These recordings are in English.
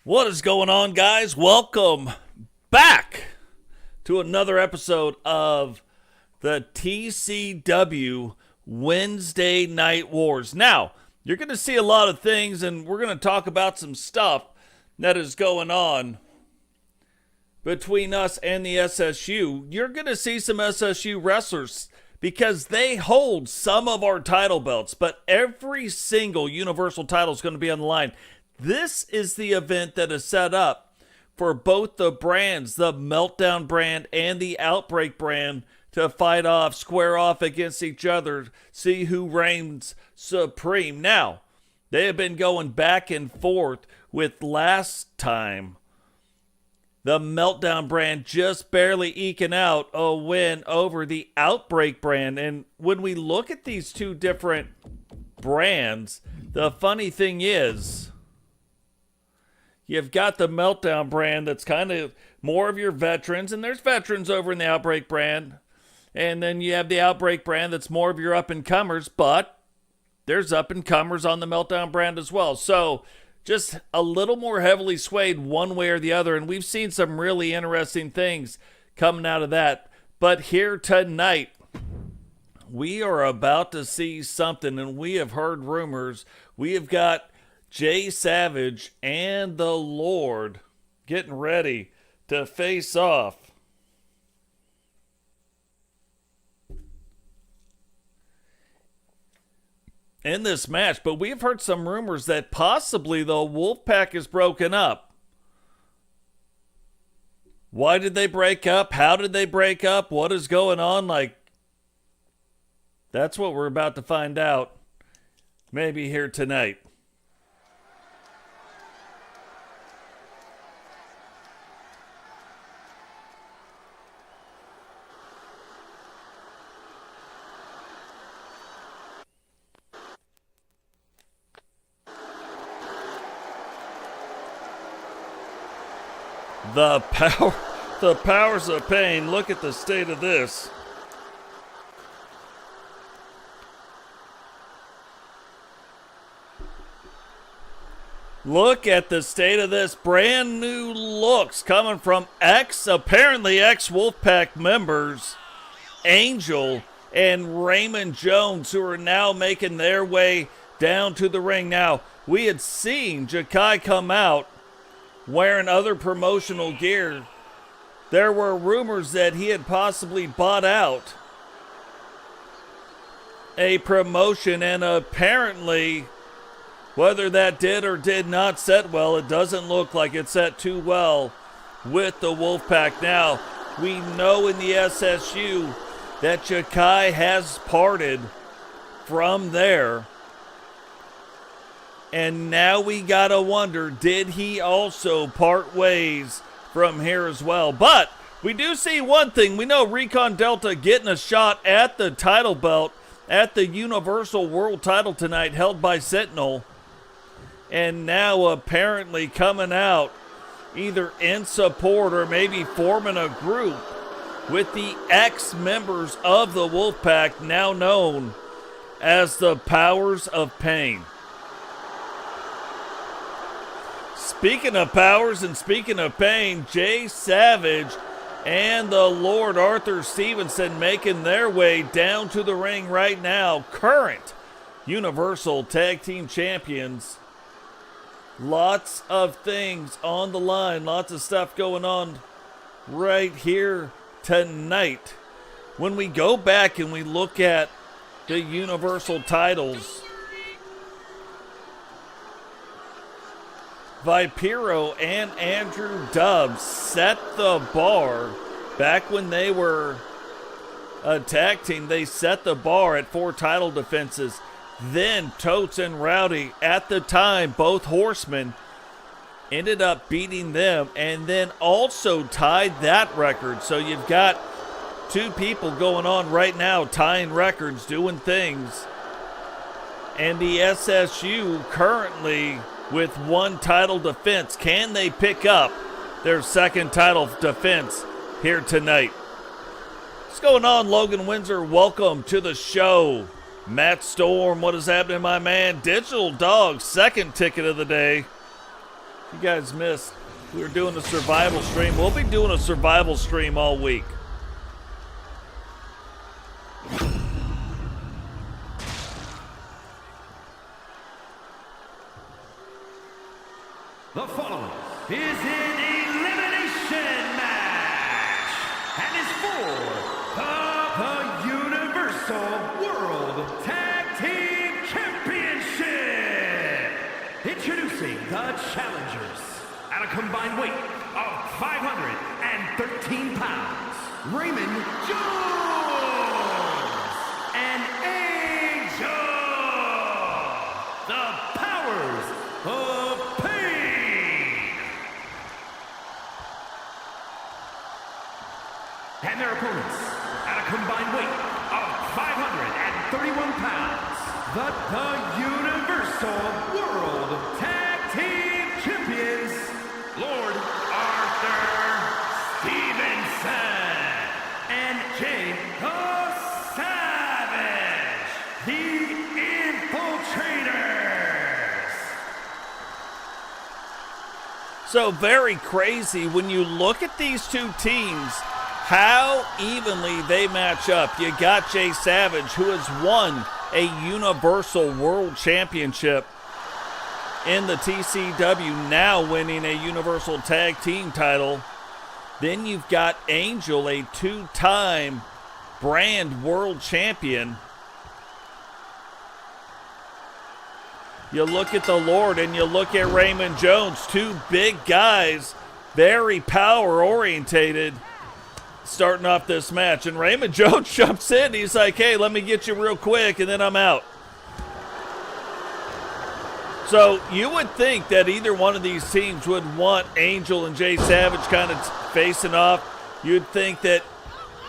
What is going on, guys? Welcome back to another episode of the TCW Wednesday Night Wars. Now, you're going to see a lot of things, and we're going to talk about some stuff that is going on between us and the SSU. You're going to see some SSU wrestlers because they hold some of our title belts, but every single Universal title is going to be on the line. This is the event that is set up for both the brands, the Meltdown brand and the Outbreak brand, to fight off, square off against each other, see who reigns supreme. Now, they have been going back and forth with last time the Meltdown brand just barely eking out a win over the Outbreak brand. And when we look at these two different brands, the funny thing is, you've got the Meltdown brand that's kind of more of your veterans, and there's veterans over in the Outbreak brand. And then you have the Outbreak brand that's more of your up-and-comers, but there's up-and-comers on the Meltdown brand as well. So just a little more heavily swayed one way or the other, and we've seen some really interesting things coming out of that. But here tonight, we are about to see something, and we have heard rumors. We have got Jay Savage and the Lord getting ready to face off. In this match, but we've heard some rumors that possibly the Wolfpack is broken up. Why did they break up? How did they break up? What is going on? That's what we're about to find out. Maybe here tonight. The powers of pain. Look at the state of this. Look at the state of this. Brand new looks coming from apparently ex-Wolfpack members, Angel and Raymond Jones, who are now making their way down to the ring. Now, we had seen Jakai come out wearing other promotional gear. There were rumors that he had possibly bought out a promotion, and apparently, whether that did or did not set well, it doesn't look like it set too well with the Wolfpack. Now, we know in the SSU that Jakai has parted from there. And now we gotta wonder, did he also part ways from here as well? But we do see one thing. We know Recon Delta getting a shot at the title belt at the Universal World title tonight, held by Sentinel. And now apparently coming out either in support or maybe forming a group with the ex-members of the Wolfpack, now known as the Powers of Pain. Speaking of powers and speaking of pain, Jay Savage and the Lord Arthur Stevenson making their way down to the ring right now. Current Universal Tag Team Champions. Lots of things on the line. Lots of stuff going on right here tonight. When we go back and we look at the Universal titles, Vipiro and Andrew Dubbs set the bar back when they were a tag team. They set the bar at 4 title defenses. Then Totes and Rowdy, at the time, both horsemen, ended up beating them and then also tied that record. So you've got two people going on right now tying records, doing things. And the SSU currently with 1 title defense. Can they pick up their 2nd title defense here tonight? What's going on, Logan Windsor? Welcome to the show. Matt Storm, what is happening, my man? Digital Dog, 2nd ticket of the day. You guys missed. We were doing a survival stream. We'll be doing a survival stream all week. The following is an elimination match and is for the Universal World Tag Team Championship. Introducing the challengers at a combined weight of 513 pounds, Raymond Jones and Angel, the powers of and their opponents at a combined weight of 531 pounds, the Universal World Tag Team Champions, Lord Arthur Stevenson and Jay the Savage, the Infiltrators. So very crazy when you look at these two teams, how evenly they match up. You got Jay Savage, who has won a Universal World Championship in the TCW, now winning a Universal Tag Team title. Then you've got Angel, a two-time brand world champion. You look at the Lord and you look at Raymond Jones, two big guys, very power-orientated, starting off this match. And Raymond Jones jumps in. He's like, hey, let me get you real quick, and then I'm out. So you would think that either one of these teams would want Angel and Jay Savage kind of facing off. You'd think that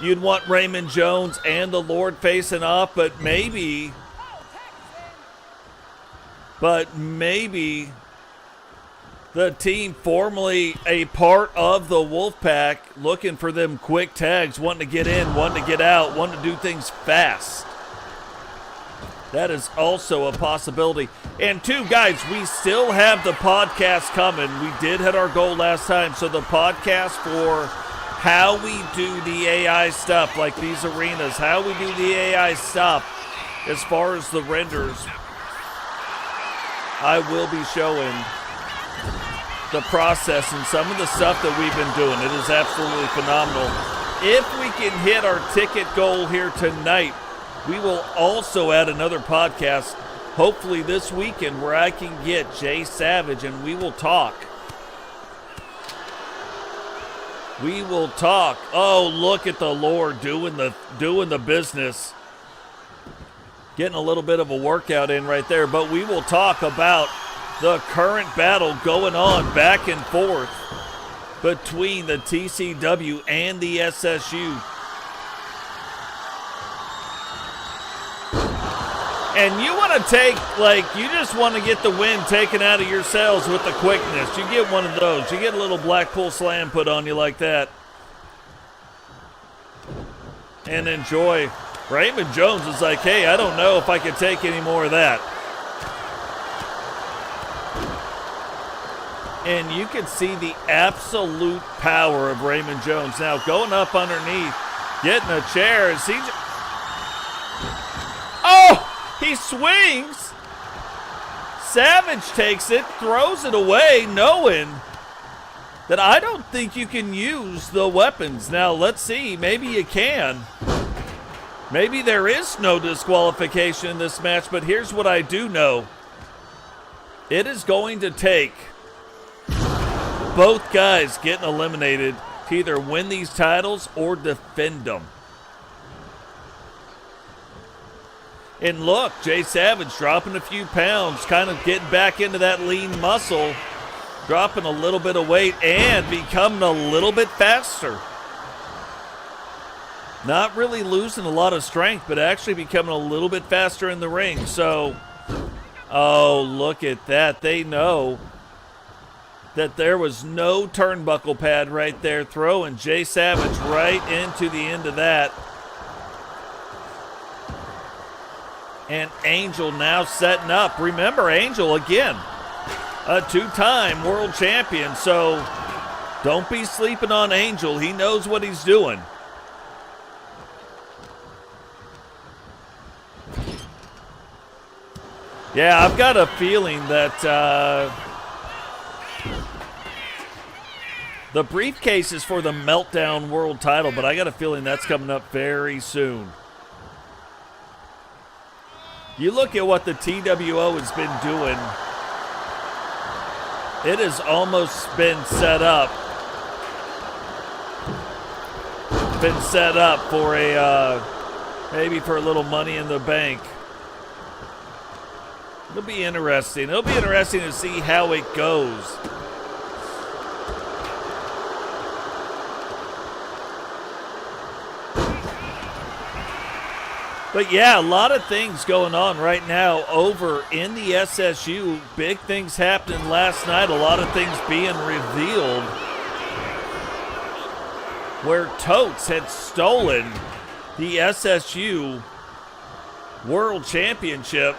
you'd want Raymond Jones and the Lord facing off, but maybe the team formerly a part of the Wolfpack, looking for them quick tags, wanting to get in, wanting to get out, wanting to do things fast. That is also a possibility. And two, guys, we still have the podcast coming. We did hit our goal last time, so the podcast for how we do the AI stuff, like these arenas, how we do the AI stuff as far as the renders, I will be showing the process and some of the stuff that we've been doing. It is absolutely phenomenal. If we can hit our ticket goal here tonight, we will also add another podcast, hopefully this weekend, where I can get Jay Savage and we will talk. We will talk. Oh, look at the Lord doing the business. Getting a little bit of a workout in right there, but we will talk about the current battle going on back and forth between the TCW and the SSU. And you want to you just want to get the wind taken out of your sails with the quickness. You get one of those. You get a little Blackpool Slam put on you like that. And enjoy. Raymond Jones is like, hey, I don't know if I can take any more of that. And you can see the absolute power of Raymond Jones. Now going up underneath, getting a chair. Is he? Oh, he swings. Savage takes it, throws it away, knowing that I don't think you can use the weapons. Now let's see, maybe you can. Maybe there is no disqualification in this match, but here's what I do know. It is going to take both guys getting eliminated to either win these titles or defend them. And look, Jay Savage dropping a few pounds, kind of getting back into that lean muscle, dropping a little bit of weight and becoming a little bit faster. Not really losing a lot of strength, but actually becoming a little bit faster in the ring. So, oh, look at that. They know that there was no turnbuckle pad right there, throwing Jay Savage right into the end of that. And Angel now setting up. Remember, Angel, again, a two-time world champion. So don't be sleeping on Angel. He knows what he's doing. Yeah, I've got a feeling that the briefcase is for the Meltdown World title, but I got a feeling that's coming up very soon. You look at what the TWO has been doing. It has almost been set up. Been set up for a, maybe for a little money in the bank. It'll be interesting. It'll be interesting to see how it goes. But yeah, a lot of things going on right now over in the SSU. Big things happening last night. A lot of things being revealed. Where Totes had stolen the SSU World Championship.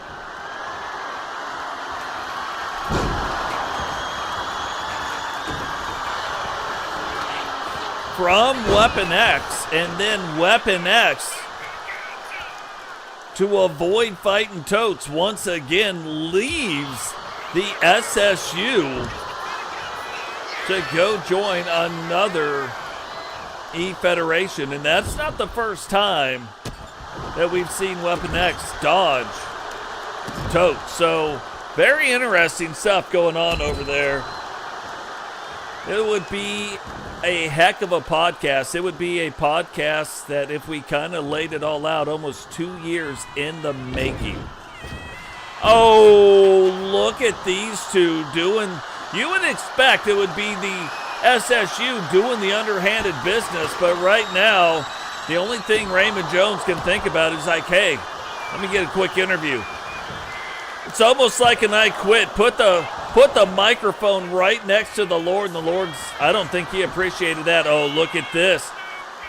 From Weapon X, and then Weapon X, to avoid fighting Totes, once again leaves the SSU to go join another E-Federation. And that's not the first time that we've seen Weapon X dodge Totes. So very interesting stuff going on over there. It would be a heck of a podcast. It would be a podcast that, if we kind of laid it all out, almost 2 years in the making. Oh, look at these two doing, you would expect it would be the SSU doing the underhanded business, but right now, the only thing Raymond Jones can think about is like, hey, let me get a quick interview. It's almost like an I quit. Put the microphone right next to the Lord, and the Lord's, I don't think he appreciated that. Oh, look at this.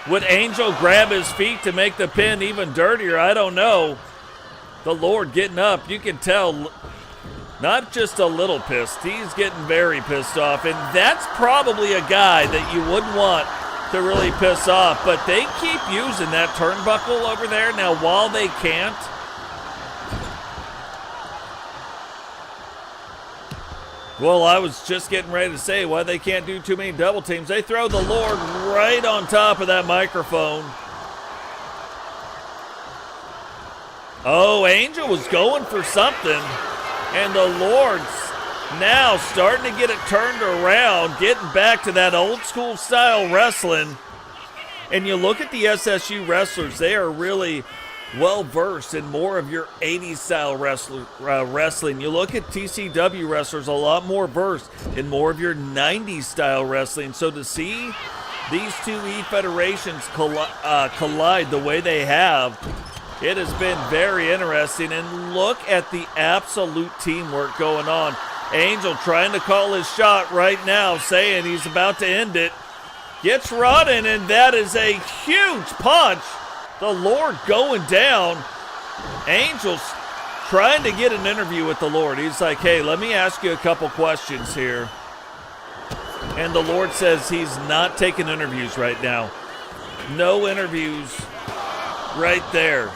Would Angel grab his feet to make the pin even dirtier? I don't know. The Lord getting up. You can tell, not just a little pissed. He's getting very pissed off, and that's probably a guy that you wouldn't want to really piss off, but they keep using that turnbuckle over there. Now, while they can't, well, I was just getting ready to say why they can't do too many double teams. They throw the Lord right on top of that microphone. Oh, Angel was going for something, and the Lord's now starting to get it turned around, getting back to that old school style wrestling. And you look at the SSU wrestlers, they are really well versed in more of your 80s style wrestling. You look at TCW wrestlers, a lot more versed in more of your 90s style wrestling. So to see these two E-Federations collide the way they have, it has been very interesting. And look at the absolute teamwork going on. Angel trying to call his shot right now, saying he's about to end it. Gets running, and that is a huge punch. The Lord going down. Angel's trying to get an interview with the Lord. He's like, hey, let me ask you a couple questions here. And the Lord says he's not taking interviews right now. No interviews right there.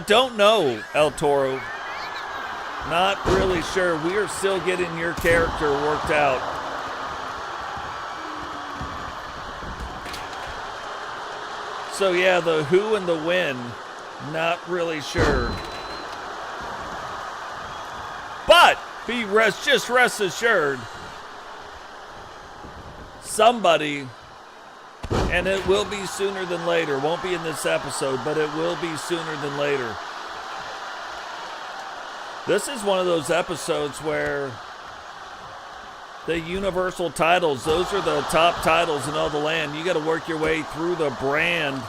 Don't know, El Toro. Not really sure. We are still getting your character worked out. So yeah, the who and the when, not really sure. But just rest assured, somebody, and it will be sooner than later, won't be in this episode, but it will be sooner than later. This is one of those episodes where the universal titles, those are the top titles in all the land. You got to work your way through the brand,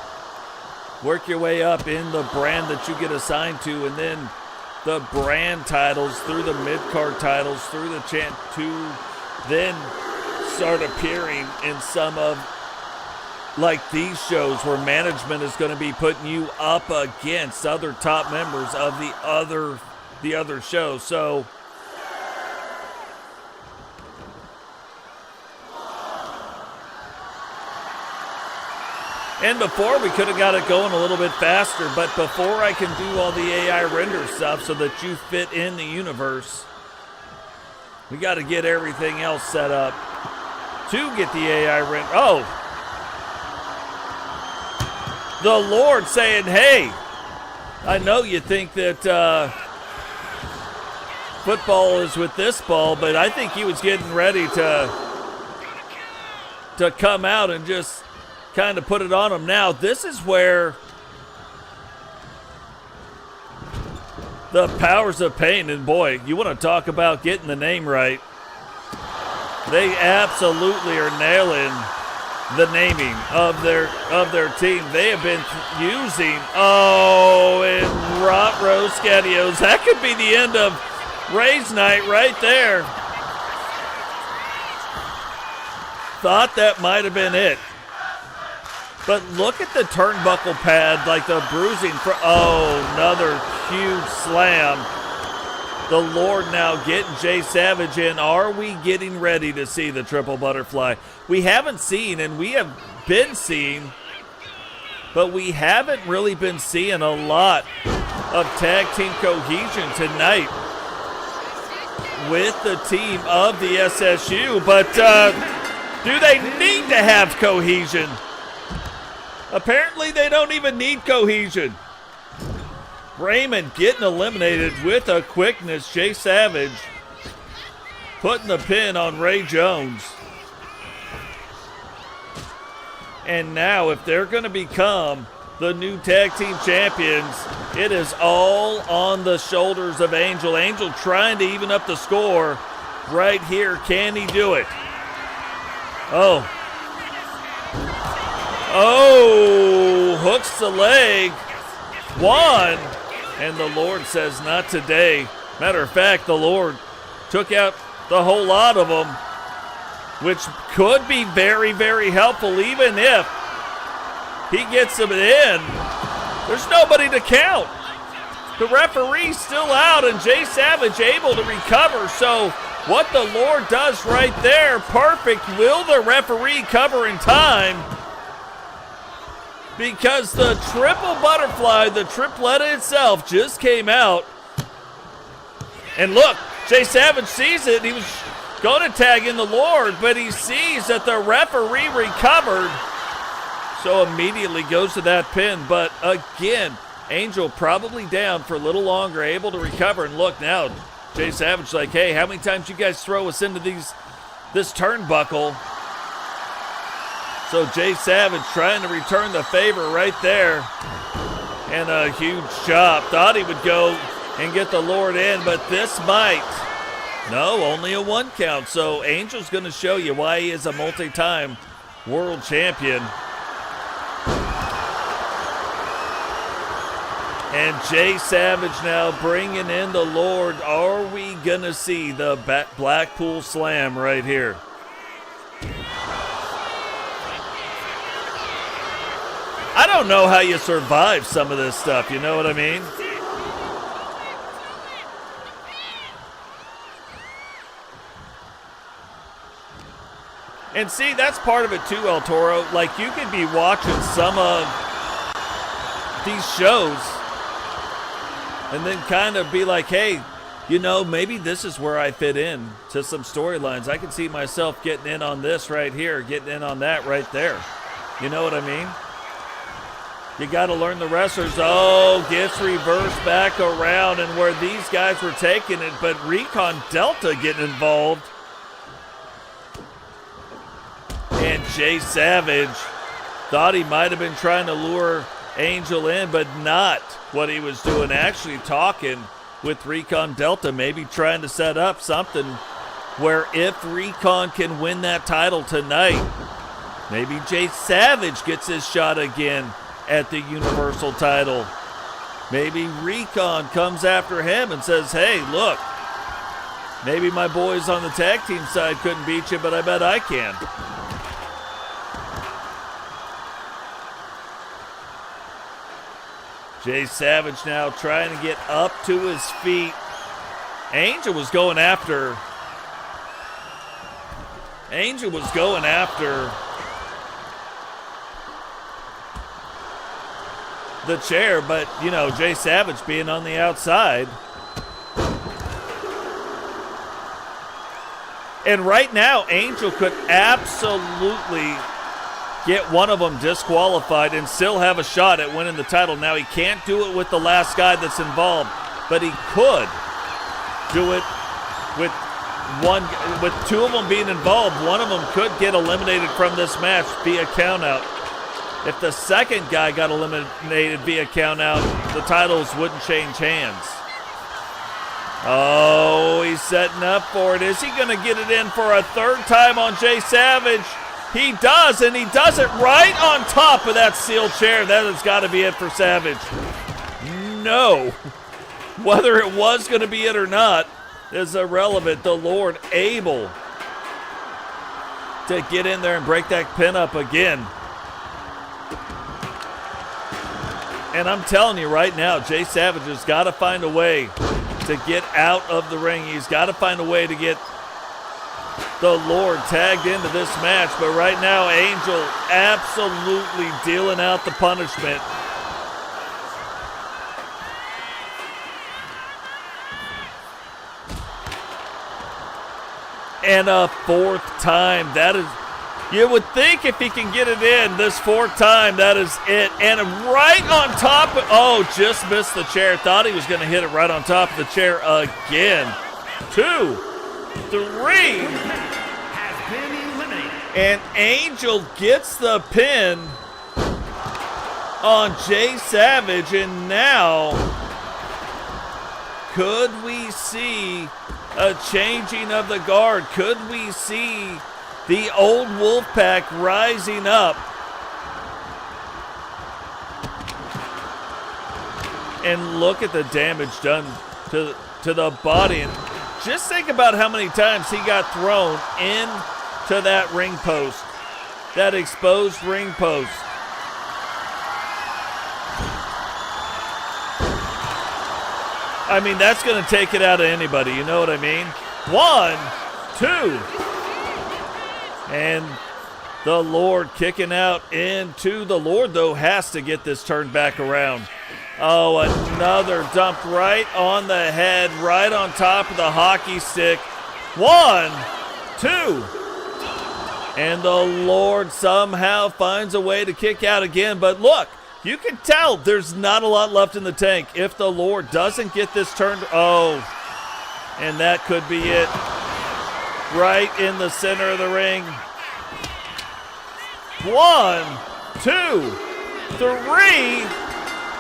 work your way up in the brand that you get assigned to, and then the brand titles, through the mid-card titles, through the chant, to then start appearing in some of, like these shows where management is going to be putting you up against other top members of the other show. So And before, we could have got it going a little bit faster, but before I can do all the AI render stuff so that you fit in the universe, we got to get everything else set up to get the AI render. Oh! The Lord saying, hey, I know you think that football is with this ball, but I think he was getting ready to come out and just kind of put it on him. Now, this is where the powers of pain, and boy, you want to talk about getting the name right. They absolutely are nailing the naming of their team. They have been using, and Roscadios. That could be the end of Ray's night right there. Thought that might have been it. But look at the turnbuckle pad, like the bruising. Another huge slam. The Lord now getting Jay Savage in. Are we getting ready to see the triple butterfly? We haven't seen, and we have been seeing, but we haven't really been seeing a lot of tag team cohesion tonight with the team of the SSU. But do they need to have cohesion? Apparently they don't even need cohesion. Raymond getting eliminated with a quickness. Jay Savage putting the pin on Ray Jones. And now if they're going to become the new tag team champions, it is all on the shoulders of Angel. Angel trying to even up the score right here. Can he do it? Hooks the leg. One. And the Lord says, not today. Matter of fact, the Lord took out the whole lot of them, which could be very, very helpful, even if he gets them in. There's nobody to count. The referee's still out, and Jay Savage able to recover. So what the Lord does right there, perfect. Will the referee cover in time? Because the triple butterfly, the triplet itself, just came out. And look, Jay Savage sees it. He was going to tag in the Lord, but he sees that the referee recovered. So immediately goes to that pin. But again, Angel probably down for a little longer, able to recover. And look now, Jay Savage like, hey, how many times you guys throw us into this turnbuckle? So Jay Savage trying to return the favor right there. And a huge chop. Thought he would go and get the Lord in, but this might. No, only a 1 count. So Angel's going to show you why he is a multi-time world champion. And Jay Savage now bringing in the Lord. Are we going to see the Blackpool Slam right here? I don't know how you survive some of this stuff, you know what I mean? And see, that's part of it too, El Toro. Like, you could be watching some of these shows and then kind of be like, hey, you know, maybe this is where I fit in to some storylines. I can see myself getting in on this right here, getting in on that right there. You know what I mean? You got to learn the wrestlers. Gets reversed back around, and where these guys were taking it, but Recon Delta getting involved. And Jay Savage thought he might have been trying to lure Angel in, but not what he was doing. Actually talking with Recon Delta, maybe trying to set up something where if Recon can win that title tonight, maybe Jay Savage gets his shot again at the Universal title. Maybe Recon comes after him and says, hey, look, maybe my boys on the tag team side couldn't beat you, but I bet I can. Jay Savage now trying to get up to his feet. Angel was going after the chair, but, you know, Jay Savage being on the outside. And right now, Angel could absolutely get one of them disqualified and still have a shot at winning the title. Now, he can't do it with the last guy that's involved, but he could do it with two of them being involved. One of them could get eliminated from this match via countout. If the second guy got eliminated via countout, the titles wouldn't change hands. Oh, he's setting up for it. Is he going to get it in for a third time on Jay Savage? He does, and he does it right on top of that steel chair. That has got to be it for Savage. No. Whether it was going to be it or not is irrelevant. The Lord able to get in there and break that pin up again. And I'm telling you right now, Jay Savage has got to find a way to get out of the ring. He's got to find a way to get the Lord tagged into this match. But right now, Angel absolutely dealing out the punishment. And a fourth time. That is, you would think if he can get it in this fourth time, that is it. And right on top of, oh, just missed the chair. Thought he was going to hit it right on top of the chair again. 2, 3. Has been eliminated. And Angel gets the pin on Jay Savage. And now, could we see a changing of the guard? Could we see the old Wolfpack rising up? And look at the damage done to the body. And just think about how many times he got thrown into that ring post, that exposed ring post. I mean, that's going to take it out of anybody, you know what I mean? 1, 2. And the Lord kicking out into the Lord, though, has to get this turned back around. Oh, another dump right on the head, right on top of the hockey stick. 1, 2. And the Lord somehow finds a way to kick out again. But look, you can tell there's not a lot left in the tank. If the Lord doesn't get this turned, oh, and that could be it. Right in the center of the ring. 1, 2, 3,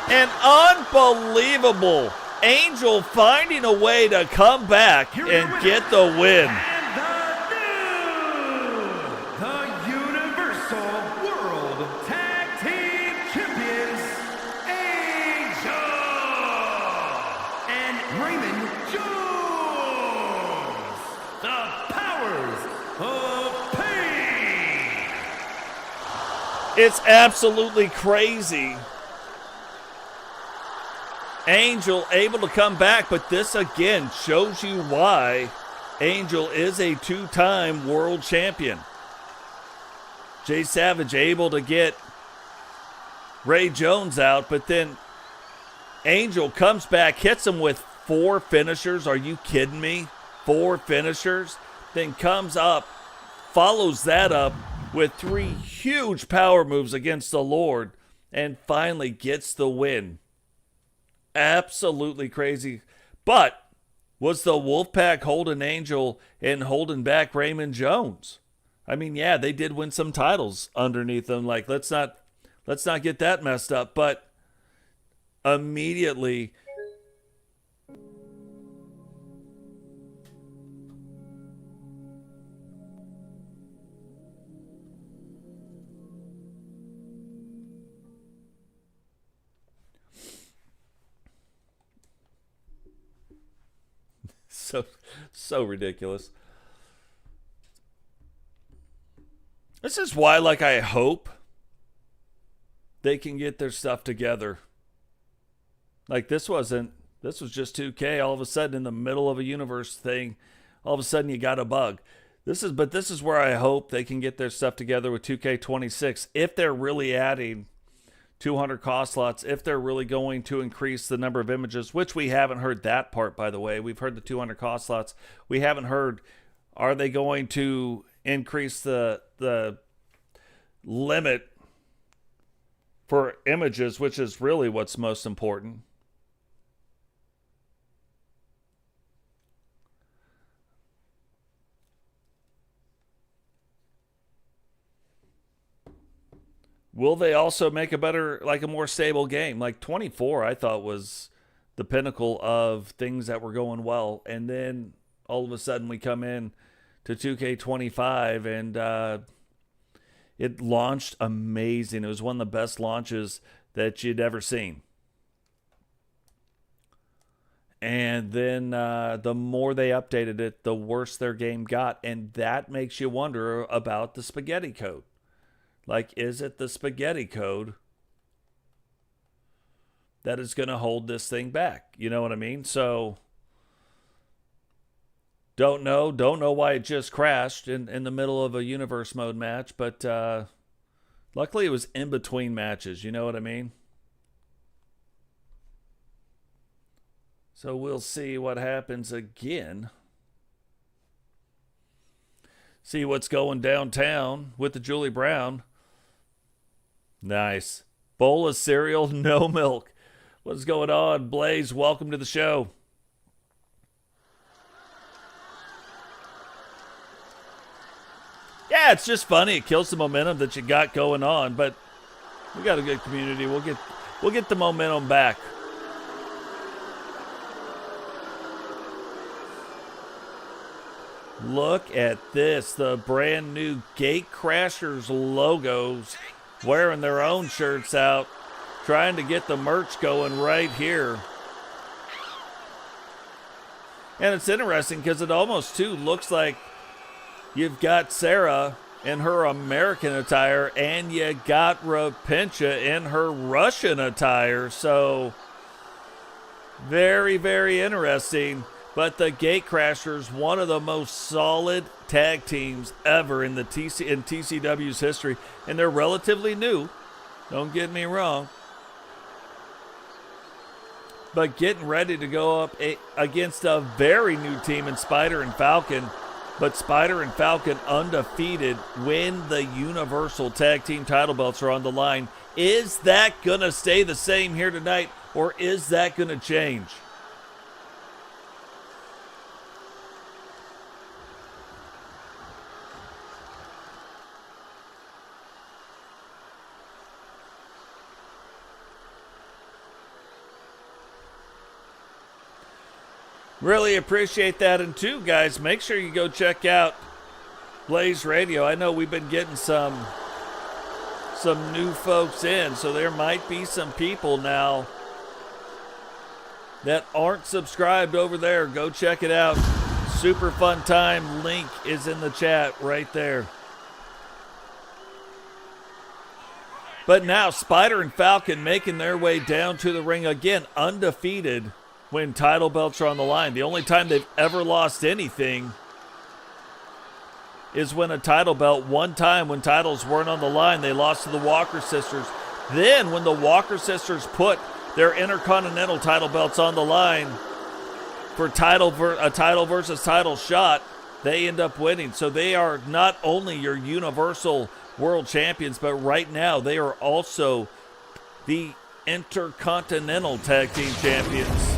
and unbelievable. Angel finding a way to come back and get the win. And the Universal World Tag Team Champions, Angel and Raymond Jones, the powers of pain. It's absolutely crazy. Angel able to come back, but this again shows you why Angel is a 2-time world champion. Jay Savage able to get Ray Jones out, but then Angel comes back, hits him with 4 finishers. Are you kidding me? 4 finishers. Then comes up, follows that up with 3 huge power moves against the Lord, and finally gets the win. Absolutely crazy. But was the Wolfpack holding Angel and holding back Raymond Jones? I mean, yeah, they did win some titles underneath them. Like, let's not get that messed up. But immediately, so ridiculous. This is why, like, I hope they can get their stuff together. Like, this was just 2K. All of a sudden, in the middle of a universe thing, all of a sudden you got a bug. This is where I hope they can get their stuff together with 2K26 if they're really adding 200 cost slots, if they're really going to increase the number of images, which we haven't heard that part, by the way. We've heard the 200 cost slots. We haven't heard, are they going to increase the limit for images, which is really what's most important. Will they also make a better, like a more stable game? Like 24, I thought was the pinnacle of things that were going well. And then all of a sudden we come in to 2K25 and it launched amazing. It was one of the best launches that you'd ever seen. And then the more they updated it, the worse their game got. And that makes you wonder about the spaghetti code. Like, is it the spaghetti code that is going to hold this thing back? You know what I mean? So, don't know why it just crashed in the middle of a universe mode match. But luckily it was in between matches. You know what I mean? So we'll see what happens again. See what's going downtown with the Julie Brown. Nice. Bowl of cereal, no milk. What's going on, Blaze? Welcome to the show. Yeah, it's just funny. It kills the momentum that you got going on, but we got a good community. We'll get the momentum back. Look at this. The brand new Gate Crashers logos wearing their own shirts out, trying to get the merch going right here. And it's interesting because it almost too looks like you've got Sarah in her American attire and you got Rapincha in her Russian attire. So very, very interesting. But the Gate Crashers, one of the most solid tag teams ever in TCW's history. And they're relatively new. Don't get me wrong. But getting ready to go up against a very new team in Spider and Falcon. But Spider and Falcon undefeated, win the Universal Tag Team title belts are on the line. Is that going to stay the same here tonight, or is that going to change? Really appreciate that. And too, guys, make sure you go check out Blaze Radio. I know we've been getting some new folks in, so there might be some people now that aren't subscribed over there. Go check it out. Super fun time. Link is in the chat right there. But now Spider and Falcon making their way down to the ring again, undefeated when title belts are on the line. The only time they've ever lost anything is when a title belt, one time when titles weren't on the line, they lost to the Walker Sisters. Then when the Walker Sisters put their Intercontinental title belts on the line for a title versus title shot, they end up winning. So they are not only your Universal World Champions, but right now they are also the Intercontinental Tag Team Champions.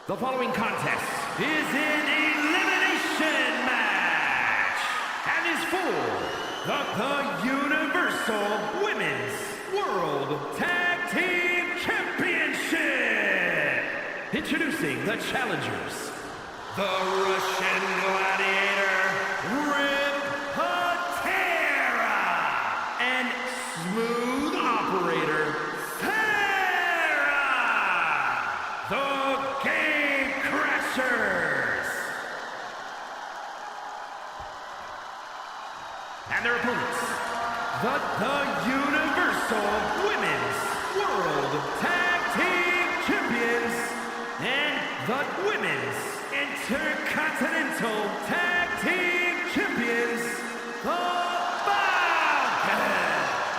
The following contest is an elimination match and is for the Universal Women's World Tag Team Championship. Introducing the challengers, the Russian Gladiator, Rip and Smooth Operator, Sarah. The Game Crashers. And their opponents, the Universal Women's World Tag Team Champions, Intercontinental Tag Team Champions, the Falcon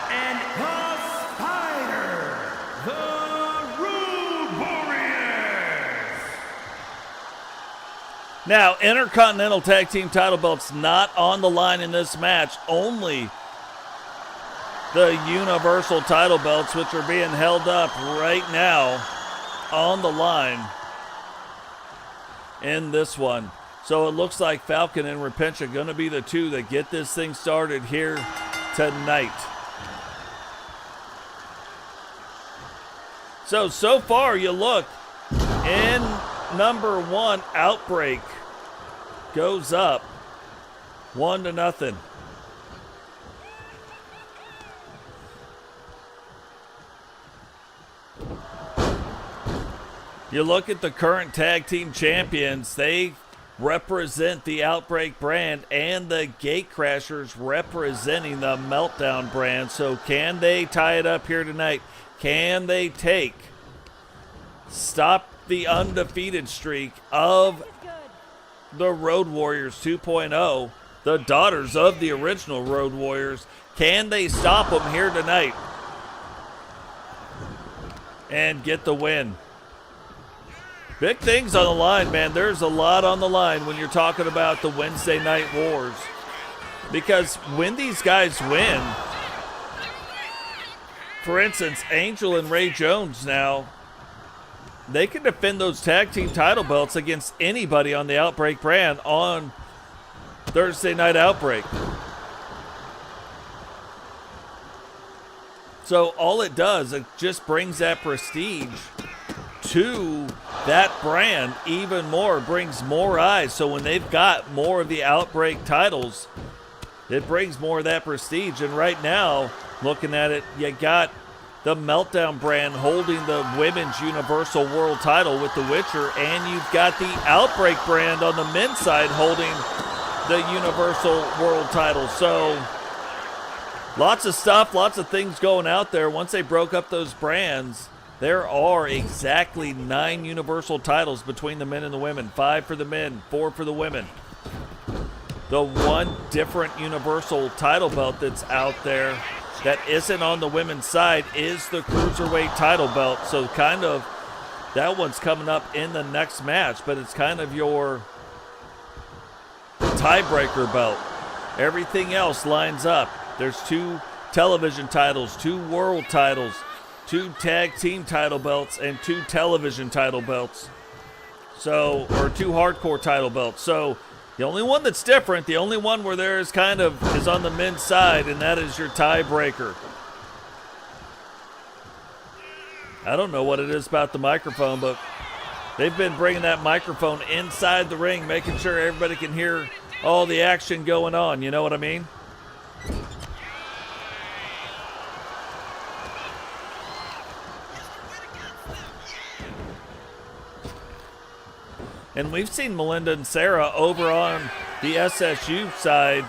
and the Spider, the Road Warriors. Now, Intercontinental Tag Team title belts not on the line in this match. Only the Universal title belts, which are being held up right now on the line in this one. So it looks like Falcon and Repentia going to be the two that get this thing started here tonight. So far you look, in number one, Outbreak goes up 1-0. You look at the current tag team champions, they represent the Outbreak brand, and the Gatecrashers representing the Meltdown brand. So can they tie it up here tonight? Can they stop the undefeated streak of the Road Warriors 2.0, the daughters of the original Road Warriors? Can they stop them here tonight and get the win? Big things on the line, man. There's a lot on the line when you're talking about the Wednesday Night Wars. Because when these guys win, for instance, Angel and Ray Jones now, they can defend those tag team title belts against anybody on the Outbreak brand on Thursday Night Outbreak. So all it does, it just brings that prestige to that brand even more, brings more eyes. So when they've got more of the Outbreak titles, it brings more of that prestige. And right now, looking at it, you got the Meltdown brand holding the Women's Universal World title with The Witcher, and you've got the Outbreak brand on the men's side holding the Universal World title. So lots of stuff, lots of things going out there. Once they broke up those brands, there are exactly 9 Universal titles between the men and the women. 5 for the men, 4 for the women. The one different Universal title belt that's out there that isn't on the women's side is the Cruiserweight title belt. So kind of, that one's coming up in the next match, but it's kind of your tiebreaker belt. Everything else lines up. There's 2 television titles, 2 world titles, 2 tag team title belts, and 2 television title belts. So, or 2 hardcore title belts. So the only one that's different, the only one where there is kind of is on the men's side, and that is your tiebreaker. I don't know what it is about the microphone, but they've been bringing that microphone inside the ring, making sure everybody can hear all the action going on. You know what I mean? And we've seen Melinda and Sarah over on the SSU side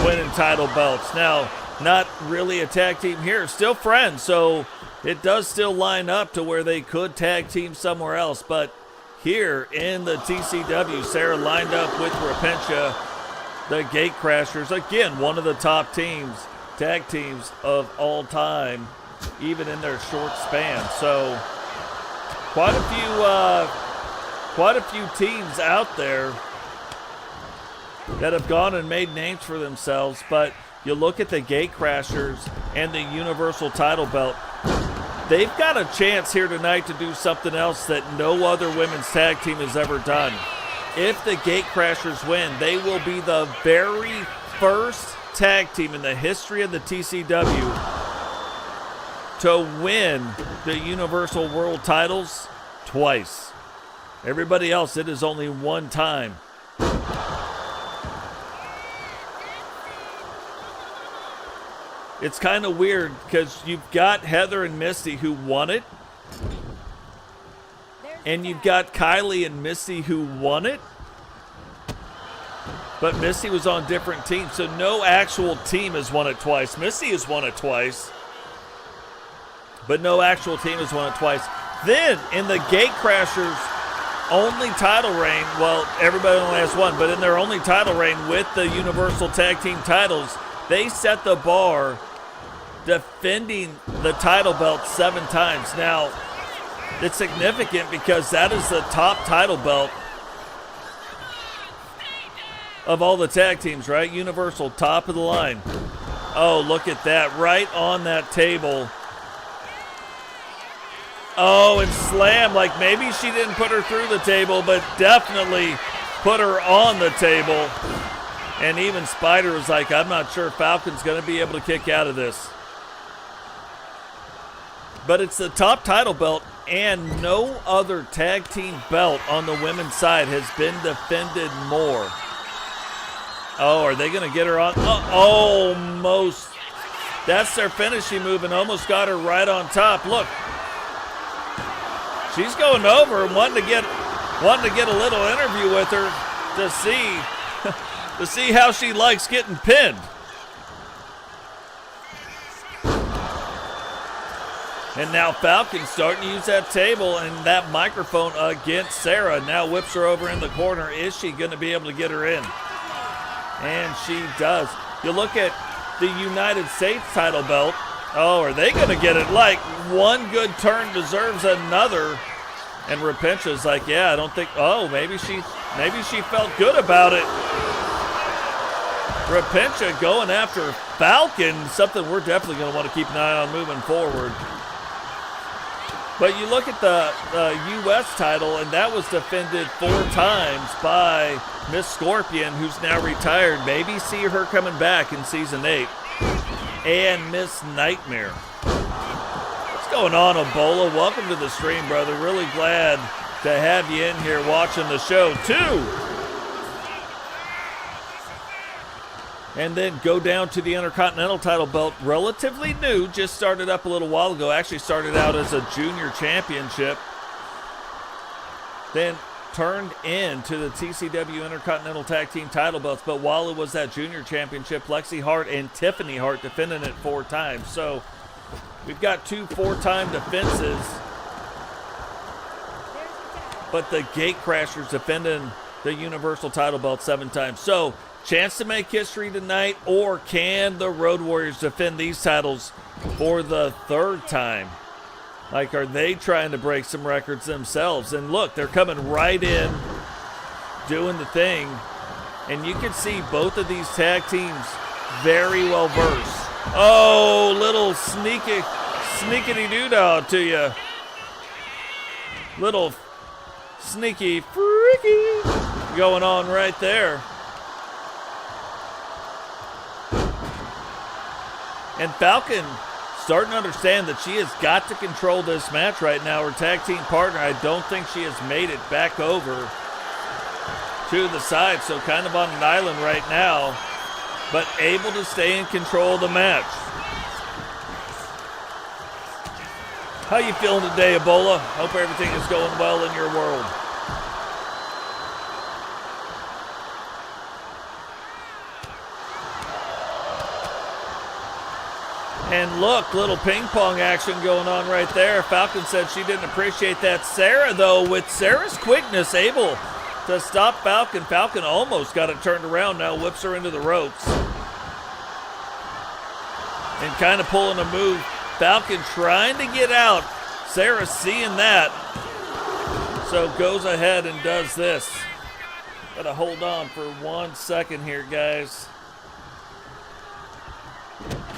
winning title belts. Now, not really a tag team here, still friends, so it does still line up to where they could tag team somewhere else. But here in the TCW, Sarah lined up with Repentia, the Gatecrashers. Again, one of the top teams, tag teams of all time, even in their short span. So quite a few teams out there that have gone and made names for themselves. But you look at the Gatecrashers and the Universal title belt, they've got a chance here tonight to do something else that no other women's tag team has ever done. If the Gatecrashers win, they will be the very first tag team in the history of the TCW to win the Universal World titles twice. Everybody else, it is only one time. It's kind of weird because you've got Heather and Misty who won it, and you've got Kylie and Misty who won it, but Misty was on different teams, so no actual team has won it twice. Misty has won it twice, but no actual team has won it twice. Then in the Gatecrashers only title reign, well, everybody only has one, but in their only title reign with the Universal Tag Team titles, they set the bar defending the title belt 7 times. Now, it's significant because that is the top title belt of all the tag teams, right? Universal, top of the line. Oh, look at that, right on that table. Oh, and slam, like maybe she didn't put her through the table, but definitely put her on the table. And even Spider was like, I'm not sure Falcon's going to be able to kick out of this. But it's the top title belt, and no other tag team belt on the women's side has been defended more. Oh, are they going to get her on? Almost. That's their finishing move, and almost got her right on top. Look. She's going over and wanting to get a little interview with her to see how she likes getting pinned. And now Falcon's starting to use that table and that microphone against Sarah. Now whips her over in the corner. Is she going to be able to get her in? And she does. You look at the United States title belt. Oh, are they going to get it? Like, one good turn deserves another. And Repencha's like, yeah, I don't think, oh, maybe she felt good about it. Repencha going after Falcon, something we're definitely going to want to keep an eye on moving forward. But you look at the U.S. title, and that was defended 4 times by Miss Scorpion, who's now retired. Maybe see her coming back in Season 8. And Miss Nightmare. What's going on, Ebola? Welcome to the stream, brother. Really glad to have you in here watching the show, too. And then go down to the Intercontinental title belt, relatively new, just started up a little while ago. Actually started out as a junior championship. Then turned into the TCW Intercontinental Tag Team title belts. But while it was that junior championship, Lexi Hart and Tiffany Hart defending it 4 times. So we've got 2 4-time defenses. But the Gatecrashers defending the Universal title belt 7 times. So chance to make history tonight, or can the Road Warriors defend these titles for the 3rd time? Like, are they trying to break some records themselves? And look, they're coming right in, doing the thing. And you can see both of these tag teams very well versed. Oh, little sneakity doo-dah to you. Little sneaky freaky going on right there. And Falcon starting to understand that she has got to control this match right now. Her tag team partner, I don't think she has made it back over to the side. So kind of on an island right now, but able to stay in control of the match. How you feeling today, Ebola? Hope everything is going well in your world. And look, little ping pong action going on right there. Falcon said she didn't appreciate that. Sarah, though, with Sarah's quickness, able to stop Falcon. Falcon almost got it turned around now, whips her into the ropes. And kind of pulling a move. Falcon trying to get out. Sarah seeing that. So goes ahead and does this. Gotta hold on for 1 second here, guys.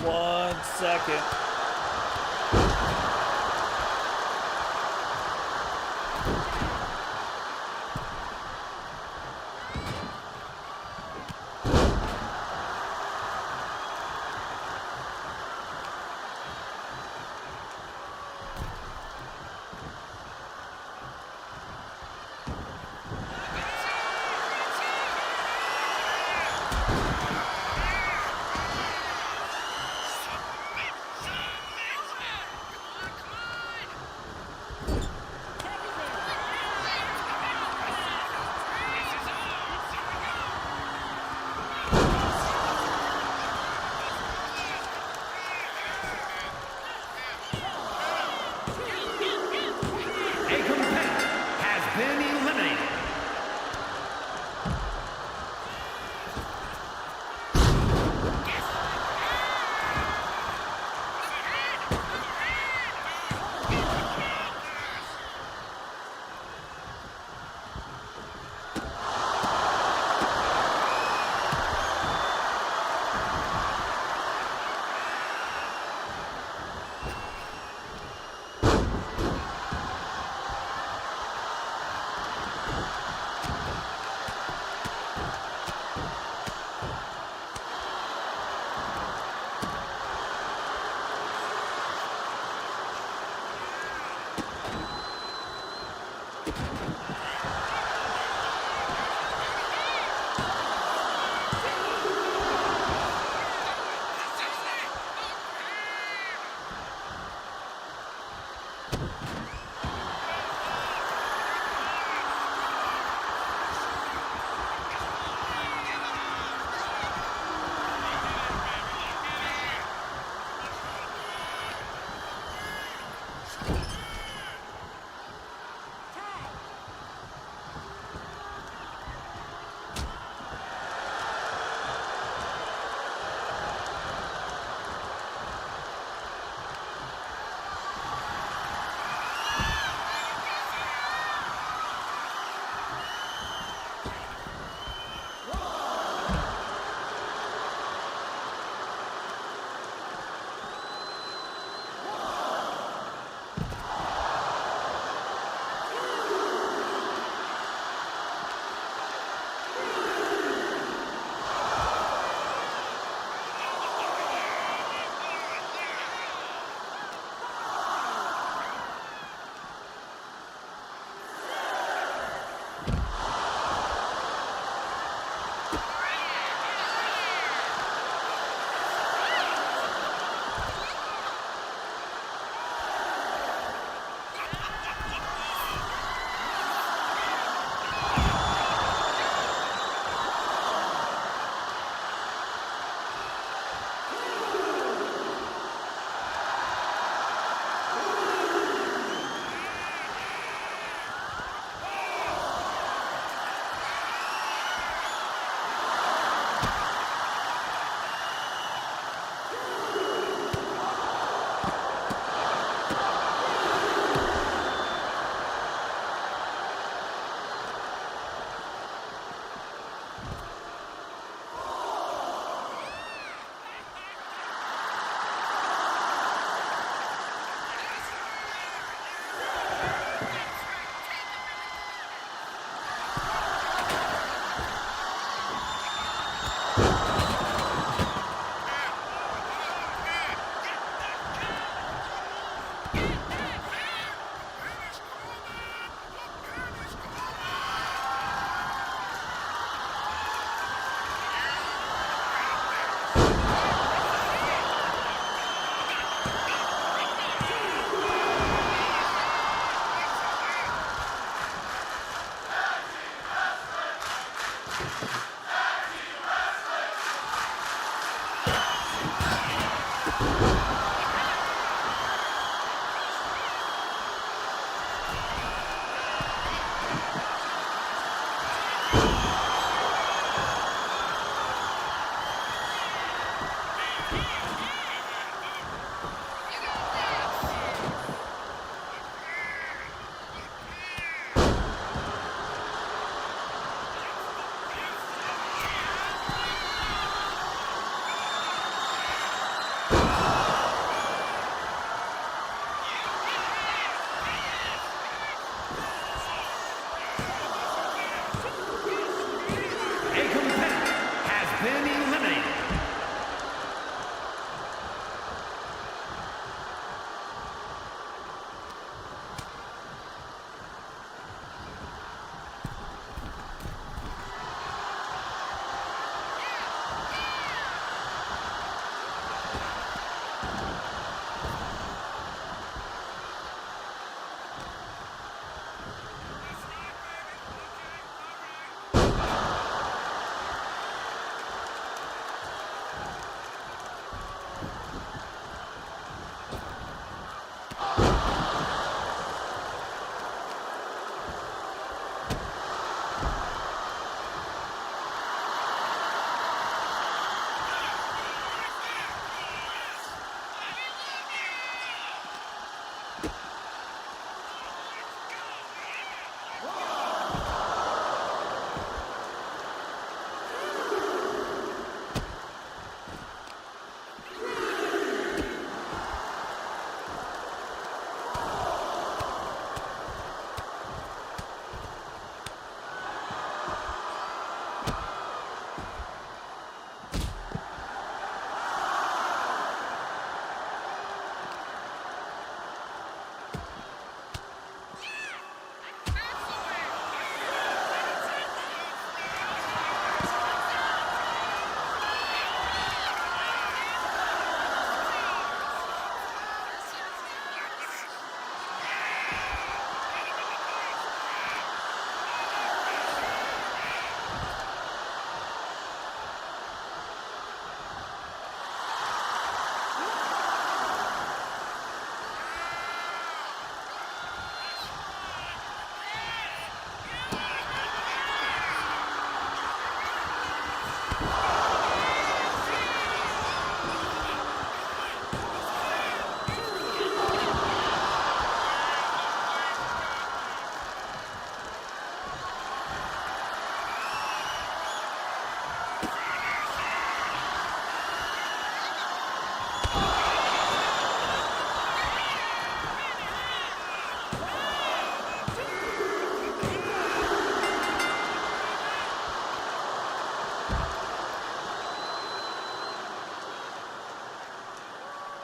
1 second.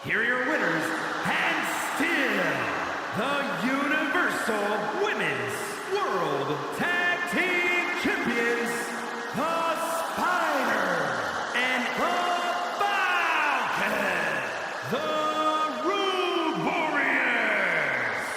Here are your winners, and still the Universal Women's World Tag Team Champions, the Spider and the Falcon, the Rude Warriors.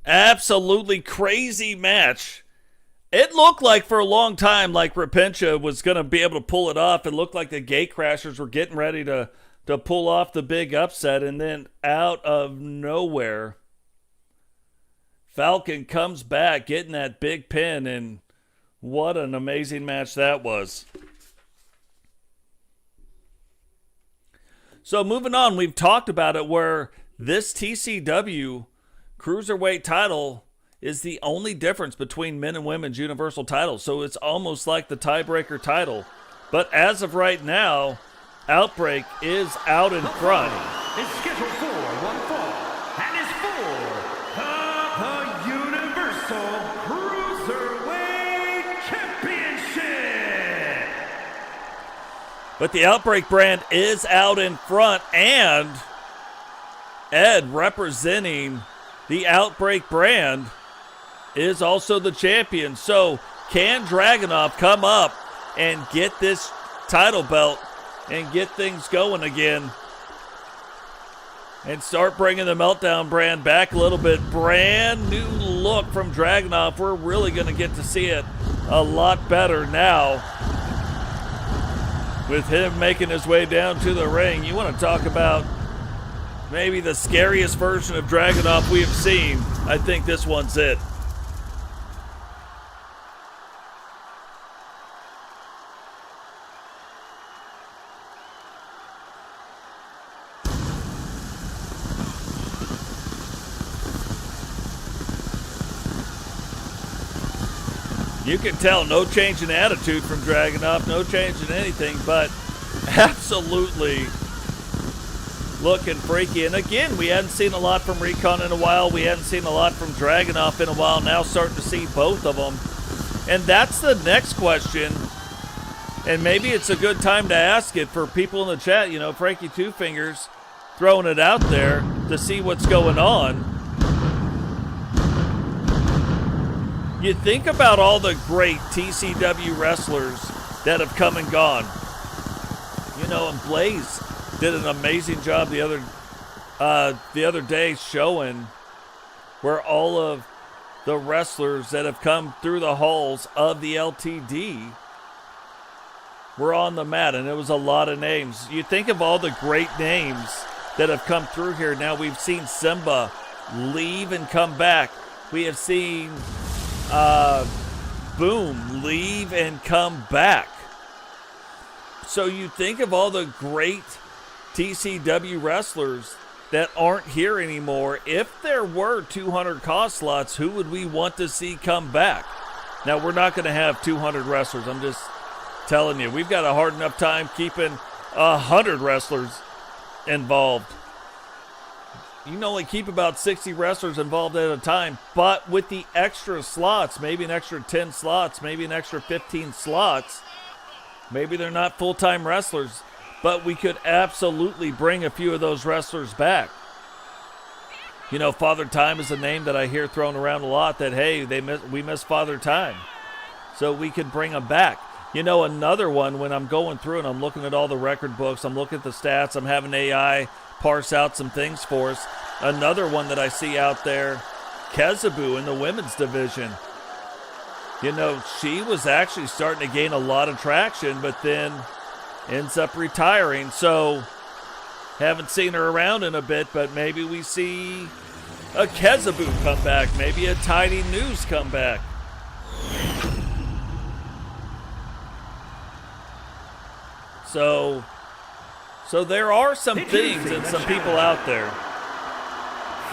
Absolutely crazy match. It looked like for a long time like Repentia was going to be able to pull it off. It looked like the Gatecrashers were getting ready to pull off the big upset. And then out of nowhere, Falcon comes back getting that big pin. And what an amazing match that was. So moving on, we've talked about it where this TCW Cruiserweight title is the only difference between men and women's universal titles. So it's almost like the tiebreaker title. But as of right now, Outbreak is out in front. Is scheduled for one fall and is for the Universal Cruiserweight Championship. But the Outbreak brand is out in front, and Ed, representing the Outbreak brand, is also the champion. So can Dragunov come up and get this title belt and get things going again and start bringing the Meltdown brand back a little bit? Brand new look from Dragunov. We're really going to get to see it a lot better now with him making his way down to the ring. You want to talk about maybe the scariest version of Dragunov we have seen. I think this one's it. You can tell no change in attitude from Dragunov, no change in anything, but absolutely looking freaky. And again, we hadn't seen a lot from Recon in a while. We hadn't seen a lot from Dragunov in a while. Now starting to see both of them. And that's the next question. And maybe it's a good time to ask it for people in the chat. You know, Frankie Two Fingers throwing it out there to see what's going on. You think about all the great TCW wrestlers that have come and gone. You know, and Blaze did an amazing job the other day showing where all of the wrestlers that have come through the halls of the LTD were on the mat, and it was a lot of names. You think of all the great names that have come through here. Now we've seen Simba leave and come back. We have seen Boom leave and come back. So you think of all the great TCW wrestlers that aren't here anymore. If there were 200 cost slots, who would we want to see come back? Now, we're not going to have 200 wrestlers. I'm just telling you, we've got a hard enough time keeping 100 wrestlers involved. You can only keep about 60 wrestlers involved at a time, but with the extra slots, maybe an extra 10 slots, maybe an extra 15 slots, maybe they're not full-time wrestlers, but we could absolutely bring a few of those wrestlers back. You know, Father Time is a name that I hear thrown around a lot, that, hey, we miss Father Time, so we could bring them back. You know, another one, when I'm going through and I'm looking at all the record books, I'm looking at the stats, I'm having AI parse out some things for us. Another one that I see out there, Kezabu in the women's division. You know, she was actually starting to gain a lot of traction, but then ends up retiring. So, haven't seen her around in a bit, but maybe we see a Kezabu come back. Maybe a Tiny News come back. So there are some things and some people out there.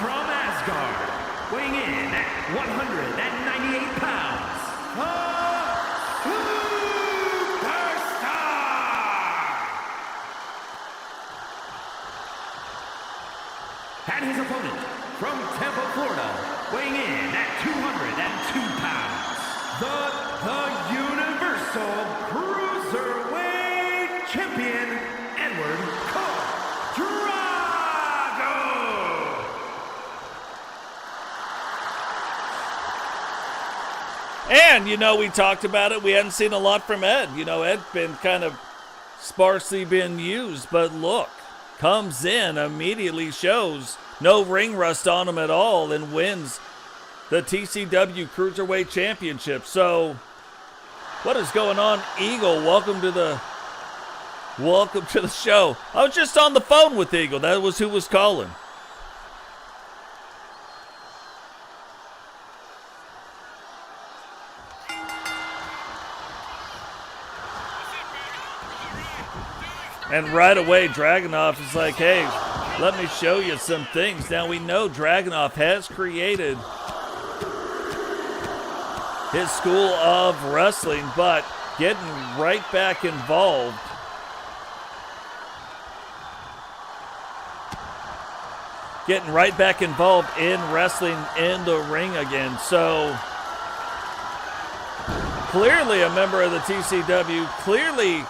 From Asgard, weighing in at 198 pounds, the Superstar! And his opponent, from Tampa, Florida, weighing in at 202 pounds, the Universal Cruiserweight Champion, And, you know, we talked about it. We hadn't seen a lot from Ed. You know, Ed's been kind of sparsely been used. But look, comes in, immediately shows no ring rust on him at all, and wins the TCW Cruiserweight Championship. So, what is going on, Eagle? Welcome to the show. I was just on the phone with Eagle. That was who was calling. And right away, Dragunov is like, hey, let me show you some things. Now, we know Dragunov has created his school of wrestling, but getting right back involved. Getting right back involved in wrestling in the ring again. So, clearly a member of the TCW, clearly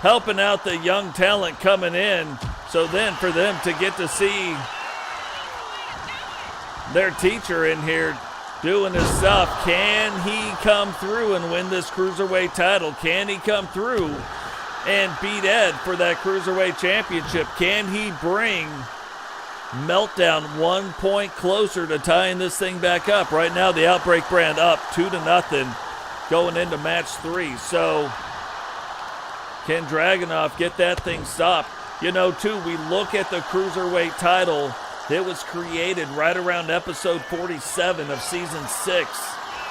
helping out the young talent coming in. So then for them to get to see their teacher in here doing his stuff, can he come through and win this Cruiserweight title? Can he come through and beat Ed for that Cruiserweight Championship? Can he bring Meltdown 1 point closer to tying this thing back up? Right now, the Outbreak brand up 2-0 going into match 3. So, can Dragunov get that thing stopped? You know, too, we look at the Cruiserweight title. It was created right around episode 47 of season 6.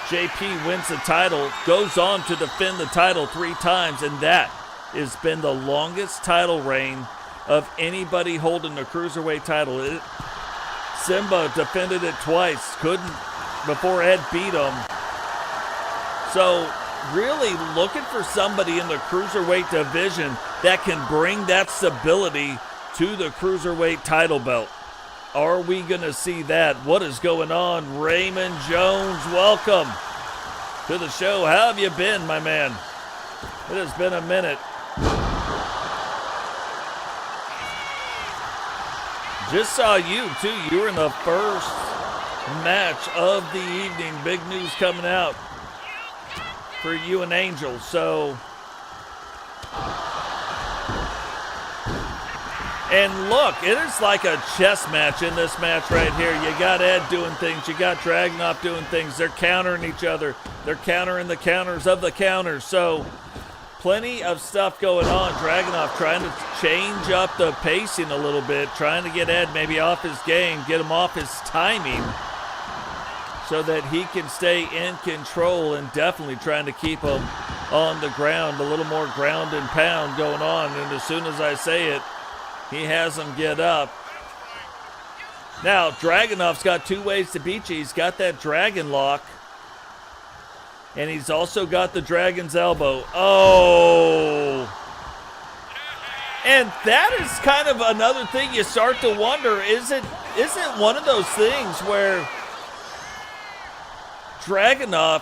JP wins the title, goes on to defend the title 3 times, and that has been the longest title reign of anybody holding the Cruiserweight title. Simba defended it twice, couldn't before Ed beat him. So, really looking for somebody in the Cruiserweight division that can bring that stability to the Cruiserweight title belt. Are we going to see that? What is going on? Raymond Jones, welcome to the show. How have you been, my man? It has been a minute. Just saw you, too. You were in the first match of the evening. Big news coming out for you and Angel. So, and look, it is like a chess match in this match right here. You got Ed doing things. You got Dragunov doing things. They're countering each other. They're countering the counters of the counters. So, plenty of stuff going on. Dragunov trying to change up the pacing a little bit, trying to get Ed maybe off his game, get him off his timing, so that he can stay in control, and definitely trying to keep him on the ground. A little more ground and pound going on, and as soon as I say it, he has him get up. Now, Dragunov's got 2 ways to beat you. He's got that dragon lock, and he's also got the dragon's elbow. Oh! And that is kind of another thing you start to wonder, is it one of those things where Dragunov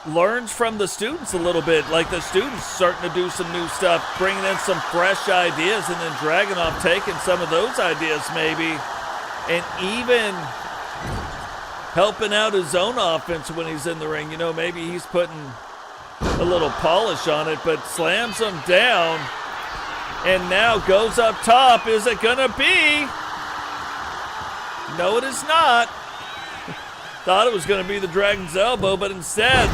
learns from the students a little bit, like the students starting to do some new stuff, bringing in some fresh ideas, and then Dragunov taking some of those ideas maybe, and even helping out his own offense when he's in the ring. You know, maybe he's putting a little polish on it, but slams him down, and now goes up top. Is it gonna be? No, it is not. Thought it was going to be the Dragon's Elbow, but instead,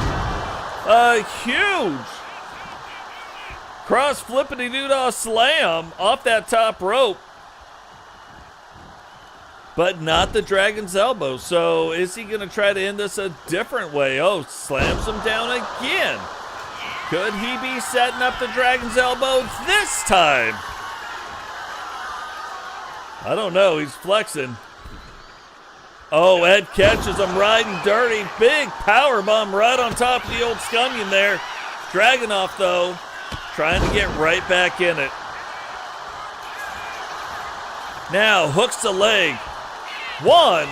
a huge cross flippity-doo-dah slam off that top rope. But not the Dragon's Elbow. So is he going to try to end this a different way? Oh, slams him down again. Could he be setting up the Dragon's Elbow this time? I don't know. He's flexing. Oh, Ed catches him riding dirty. Big power bomb right on top of the old scummion there. Dragunov, though, trying to get right back in it. Now, hooks the leg. 1.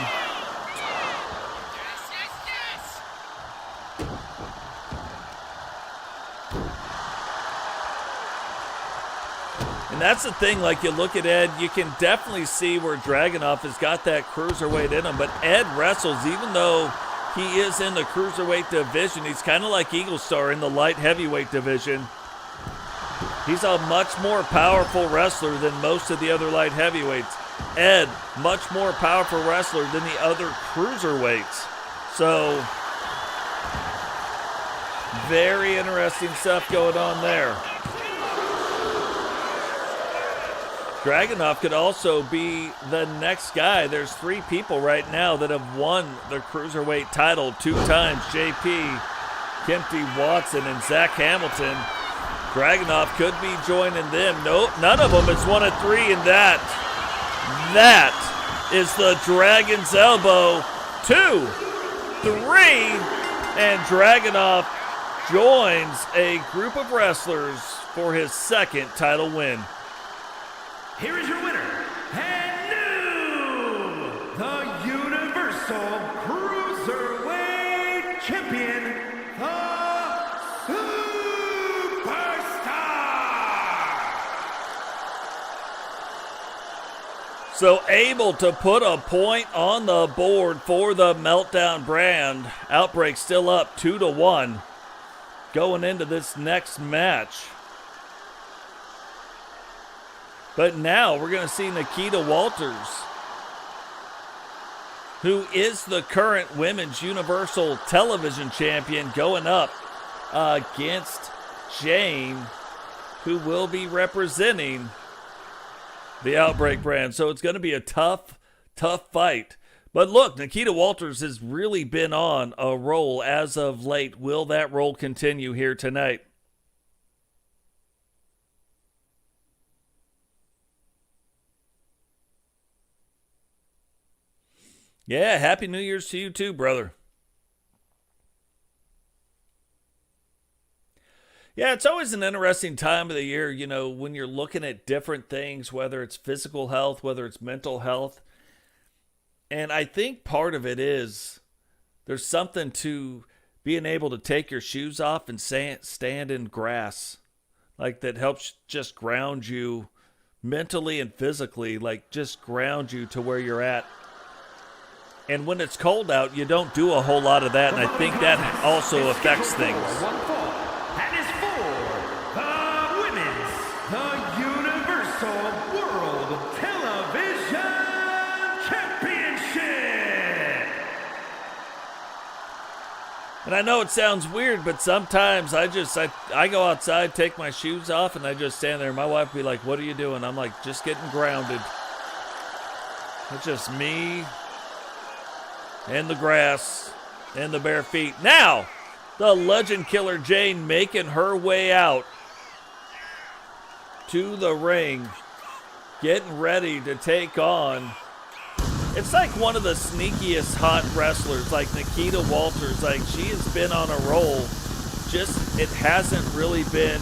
And that's the thing, like you look at Ed, you can definitely see where Dragunov has got that cruiserweight in him, but Ed wrestles, even though he is in the cruiserweight division, he's kind of like Eagle Star in the light heavyweight division. He's a much more powerful wrestler than most of the other light heavyweights. Ed, much more powerful wrestler than the other cruiserweights. So, very interesting stuff going on there. Dragunov could also be the next guy. There's 3 people right now that have won the Cruiserweight title 2 times. JP, Kempty Watson, and Zach Hamilton. Dragunov could be joining them. Nope, none of them has won a 3, and that is the Dragon's Elbow. 2, 3, and Dragunov joins a group of wrestlers for his 2nd title win. Here is your winner, and new, the Universal Cruiserweight Champion, the Superstar. So able to put a point on the board for the Meltdown brand. Outbreak still up 2-1 going into this next match. But now we're going to see Nikita Walters, who is the current Women's Universal Television Champion, going up against Jane, who will be representing the Outbreak brand. So it's going to be a tough fight. But look, Nikita Walters has really been on a roll as of late. Will that roll continue here tonight? Yeah, Happy New Year's to you too, brother. Yeah, it's always an interesting time of the year, you know, when you're looking at different things, whether it's physical health, whether it's mental health. And I think part of it is there's something to being able to take your shoes off and stand in grass. Like that helps just ground you mentally and physically, like just ground you to where you're at. And when it's cold out, you don't do a whole lot of that, and I think that also affects things. That is for the Women's, the Universal World Television Championship. And I know it sounds weird, but sometimes I go outside, take my shoes off, and I just stand there. My wife will be like, "What are you doing?" I'm like, "Just getting grounded." It's just me and the grass and the bare feet. Now, the Legend Killer Jane making her way out to the ring, getting ready to take on. It's like one of the sneakiest hot wrestlers, like Nikita Walters. Like, she has been on a roll. Just, it hasn't really been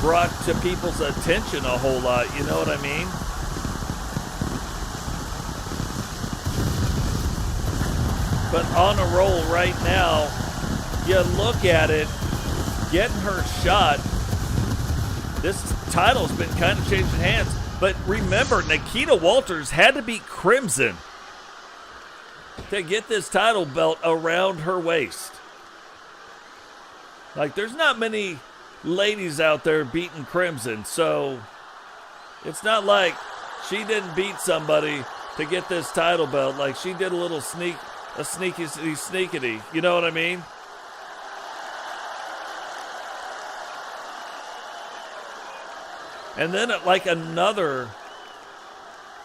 brought to people's attention a whole lot. You know what I mean? But on a roll right now, you look at it, getting her shot. This title's been kind of changing hands. But remember, Nikita Walters had to beat Crimson to get this title belt around her waist. Like, there's not many ladies out there beating Crimson, so it's not like she didn't beat somebody to get this title belt. Like, she did a little sneakity, you know what I mean? And then, like, another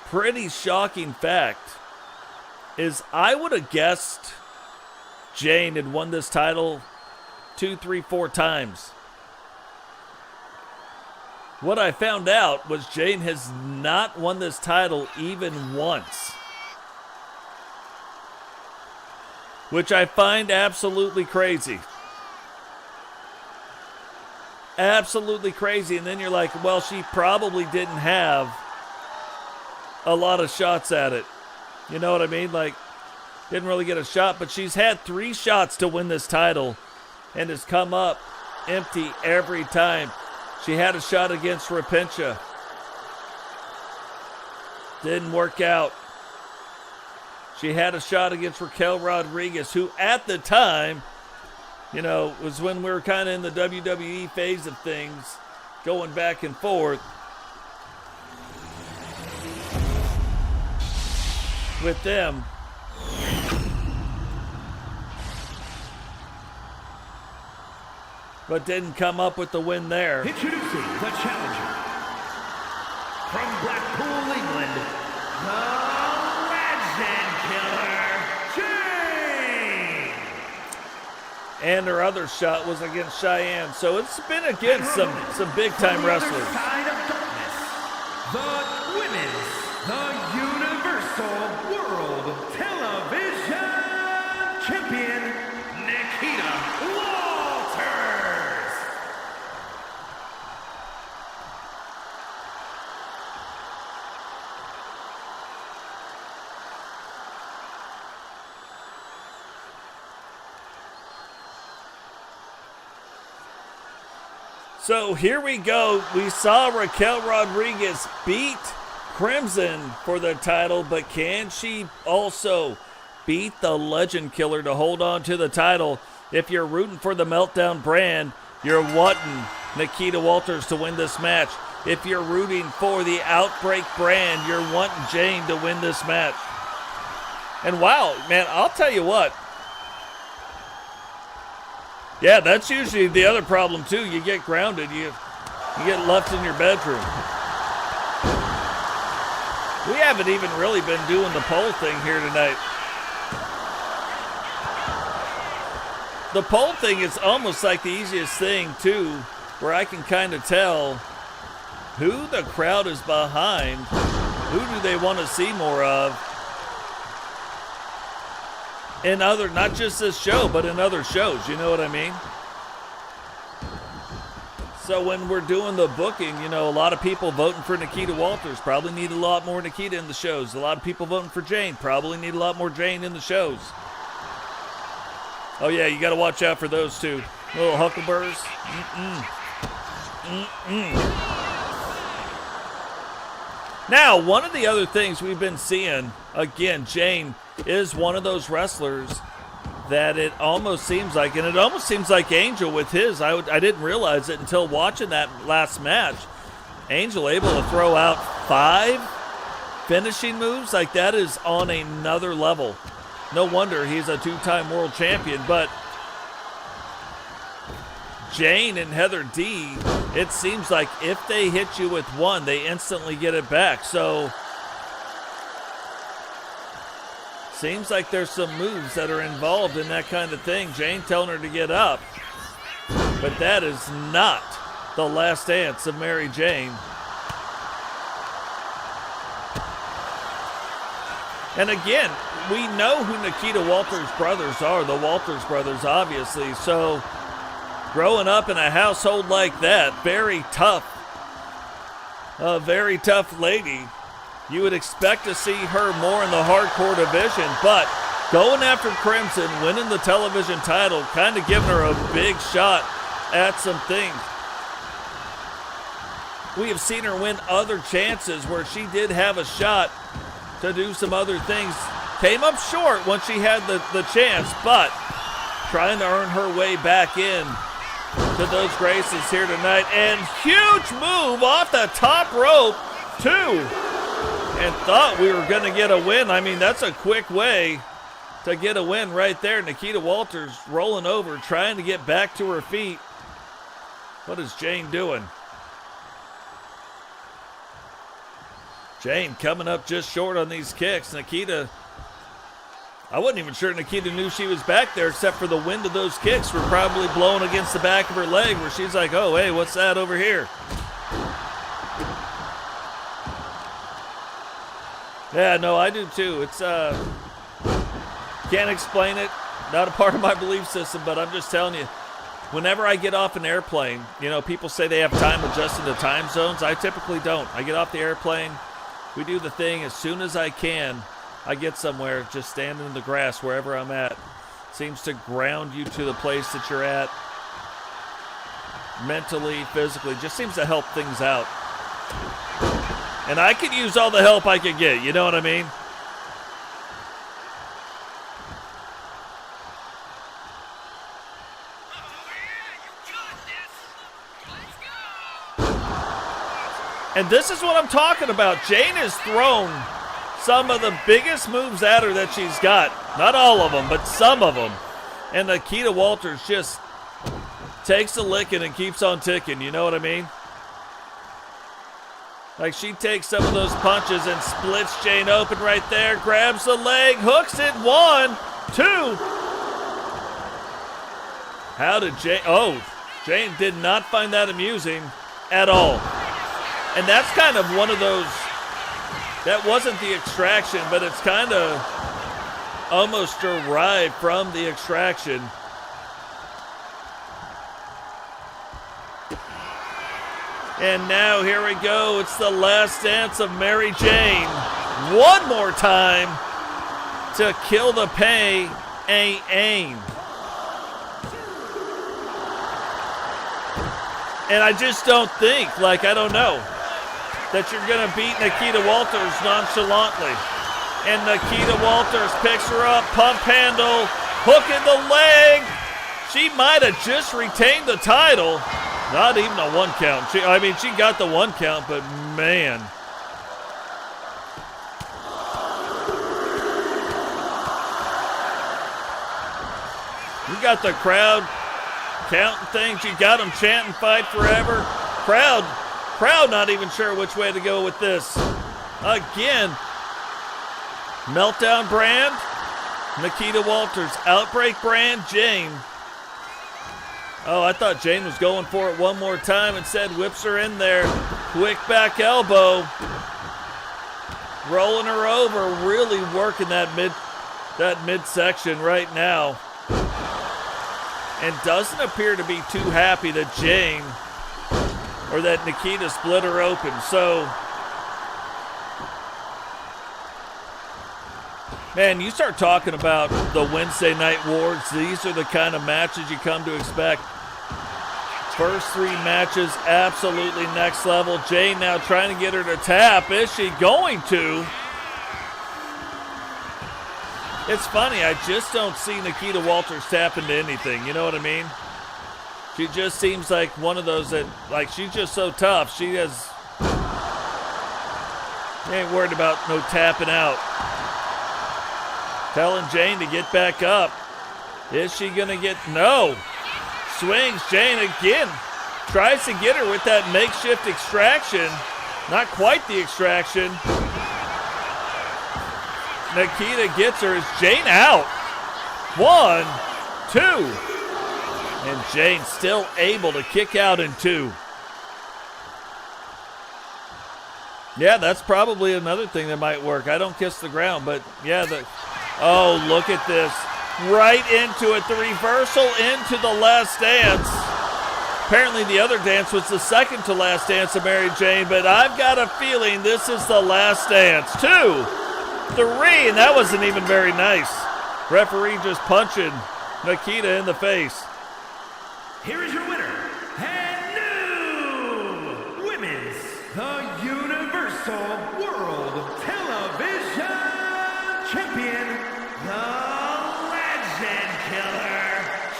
pretty shocking fact is I would have guessed Jane had won this title 2, 3, 4 times. What I found out was Jane has not won this title even once, which I find absolutely crazy. Absolutely crazy. And then you're like, well, she probably didn't have a lot of shots at it. You know what I mean? Like, didn't really get a shot, but she's had 3 shots to win this title and has come up empty every time. She had a shot against Rapincia. Didn't work out. She had a shot against Raquel Rodriguez, who at the time, you know, was when we were kind of in the WWE phase of things, going back and forth with them. but didn't come up with the win there. Introducing the challenger from Blackpool, England, the Legend Killer, Jane. And her other shot was against Cheyenne. So it's been against some big-time wrestlers. On the other side of darkness, the women's, the Universal World Television Champion, Nikita Walters. So here we go. We saw Raquel Rodriguez beat Crimson for the title, but can she also beat the Legend Killer to hold on to the title? If you're rooting for the Meltdown brand, you're wanting Nikita Walters to win this match. If you're rooting for the Outbreak brand, you're wanting Jane to win this match. And wow, man, I'll tell you what. Yeah, that's usually the other problem too. You get grounded, you get left in your bedroom. We haven't even really been doing the poll thing here tonight. The poll thing is almost like the easiest thing too, where I can kind of tell who the crowd is behind, who do they want to see more of. In other, not just this show, but in other shows, you know what I mean? So when we're doing the booking, you know, a lot of people voting for Nikita Walters probably need a lot more Nikita in the shows. A lot of people voting for Jane probably need a lot more Jane in the shows. Oh yeah, you got to watch out for those two. Little huckleberries. Now, one of the other things we've been seeing, again, Jane is one of those wrestlers that it almost seems like, and it almost seems like Angel with his, I didn't realize it until watching that last match. Angel able to throw out 5 finishing moves, like that is on another level. No wonder he's a 2-time world champion, but Jane and Heather D, it seems like if they hit you with one, they instantly get it back. So seems like there's some moves that are involved in that kind of thing. Jane telling her to get up. But that is not the last dance of Mary Jane. And again, we know who Nikita Walters' brothers are, the Walters brothers, obviously. So growing up in a household like that, very tough, a very tough lady. You would expect to see her more in the hardcore division, but going after Crimson, winning the television title, kind of giving her a big shot at some things. We have seen her win other chances where she did have a shot to do some other things. Came up short when she had the chance, but trying to earn her way back in to those graces here tonight. And huge move off the top rope, too. And thought we were going to get a win. I mean, that's a quick way to get a win right there. Nikita Walters rolling over, trying to get back to her feet. What is Jane doing? Jane coming up just short on these kicks. Nikita, I wasn't even sure Nikita knew she was back there, except for the wind of those kicks were probably blowing against the back of her leg, where she's like, oh, hey, what's that over here? Yeah, no, I do too. It's, can't explain it. Not a part of my belief system, but I'm just telling you, whenever I get off an airplane, you know, people say they have time adjusting to time zones. I typically don't. I get off the airplane, we do the thing as soon as I can. I get somewhere, just standing in the grass wherever I'm at. Seems to ground you to the place that you're at. Mentally, physically, just seems to help things out. And I could use all the help I could get, you know what I mean? And this is what I'm talking about. Jane has thrown some of the biggest moves at her that she's got. Not all of them, but some of them. And Nikita Walters just takes a licking and keeps on ticking. You know what I mean? Like, she takes some of those punches and splits Jane open right there, grabs the leg, hooks it, 1, 2. How did Jane, Jane did not find that amusing at all. And that's kind of one of those, that wasn't the extraction, but it's kind of almost derived from the extraction. And now here we go. It's the last dance of Mary Jane. One more time to kill the pain. And I just don't think, like, I don't know, that you're going to beat Nikita Walters nonchalantly. And Nikita Walters picks her up, pump handle, hook in the leg. She might have just retained the title. Not even a 1 count. She got the 1 count, but man. You got the crowd counting things. You got them chanting "Fight Forever." Crowd not even sure which way to go with this. Again, Meltdown brand, Nikita Walters. Outbreak brand, Jane. Oh, I thought Jane was going for it one more time. Instead, whips her in there. Quick back elbow. Rolling her over. Really working that midsection right now. And doesn't appear to be too happy that Jane or that Nikita split her open. So, man, you start talking about the Wednesday Night Wars. These are the kind of matches you come to expect. First 3 matches, absolutely next level. Jane now trying to get her to tap. Is she going to? It's funny, I just don't see Nikita Walters tap into anything. You know what I mean? She just seems like one of those that, like, she's just so tough. She ain't worried about no tapping out. Telling Jane to get back up. Is she going to get, no. Swings Jane again. Tries to get her with that makeshift extraction. Not quite the extraction. Nikita gets her. Is Jane out? 1, 2. And Jane still able to kick out in 2. Yeah, that's probably another thing that might work. I don't kiss the ground, but yeah, oh, look at this. Right into it, the reversal into the last dance. Apparently the other dance was the second to last dance of Mary Jane, but I've got a feeling this is the last dance. 2, 3, and that wasn't even very nice. Referee just punching Nikita in the face. Here is your winner, and new Women's the Universal World Television Champion, the Legend Killer,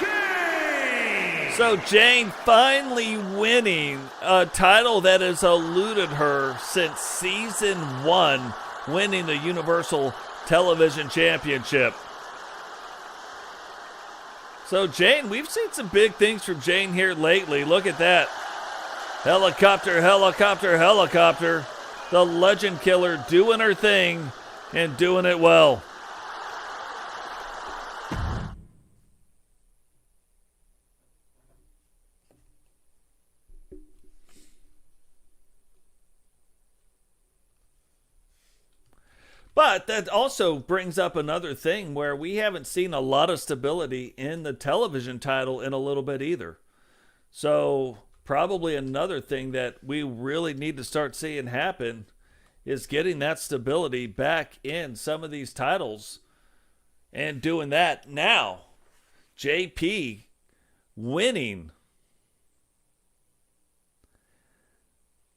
Jane! So Jane finally winning a title that has eluded her since season 1, winning the Universal Television Championship. So, Jane, we've seen some big things from Jane here lately. Look at that. Helicopter, helicopter, helicopter. The Legend Killer doing her thing and doing it well. But that also brings up another thing where we haven't seen a lot of stability in the television title in a little bit either. So probably another thing that we really need to start seeing happen is getting that stability back in some of these titles and doing that now. JP winning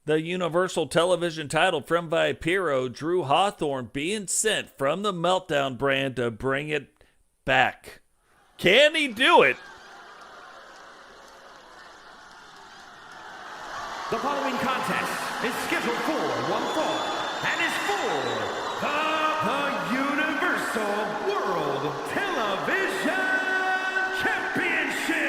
the Universal Television title from Vampiro. Drew Hawthorne being sent from the Meltdown brand to bring it back. Can he do it? The following contest is scheduled for one fall and is for the Universal World Television Championship.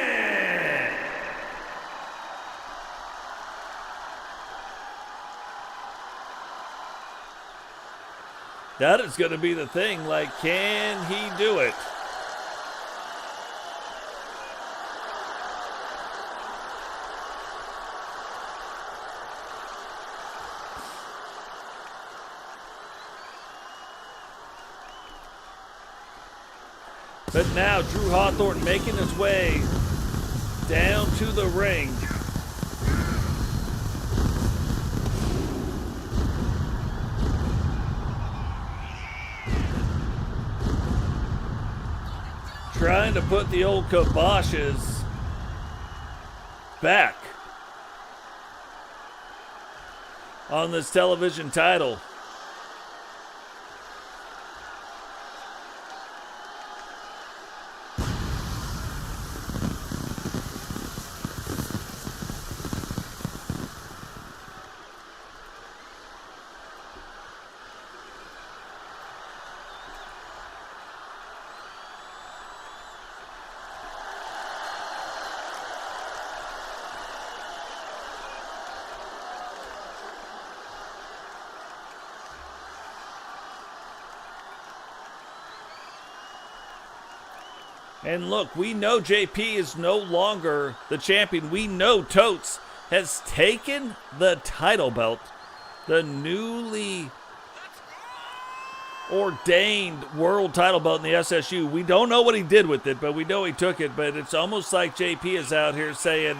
That is going to be the thing. Like, can he do it? But now Drew Hawthorne making his way down to the ring. Trying to put the old kiboshes back on this television title. And look, we know JP is no longer the champion. We know Totes has taken the title belt, the newly ordained world title belt in the SSU. We don't know what he did with it, but we know he took it. But it's almost like JP is out here saying,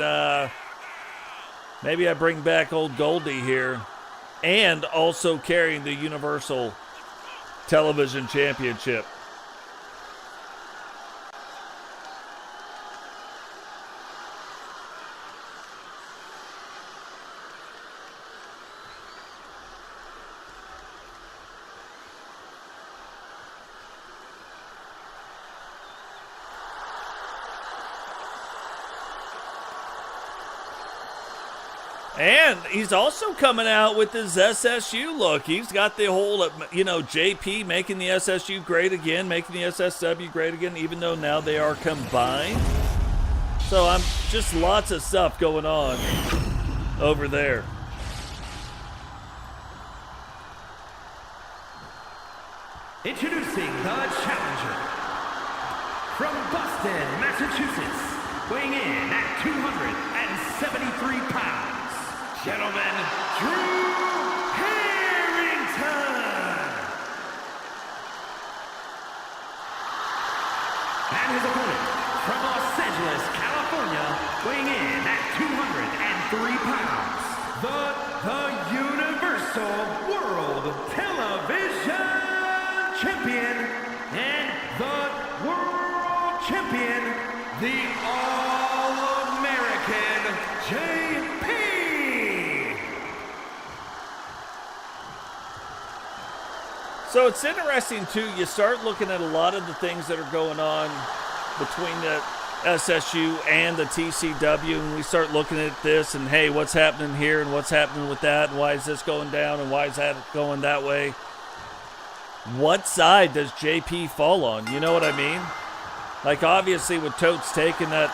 maybe I bring back old Goldie here, and also carrying the Universal Television Championship. And he's also coming out with his SSU look. He's got the whole, JP making the SSU great again, making the SSW great again, even though now they are combined. So I'm just lots of stuff going on over there. Introducing the challenger from Boston, Massachusetts, weighing in at 273 pounds. Gentlemen, Drew Harrington! And his opponent from Los Angeles, California, weighing in at 203 pounds, the Universal World Television Champion and the World Champion, the All-American JP! So it's interesting, too. You start looking at a lot of the things that are going on between the SSU and the TCW, and we start looking at this and, hey, what's happening here and what's happening with that, and why is this going down and why is that going that way? What side does JP fall on? You know what I mean? Like, obviously, with Totes taking the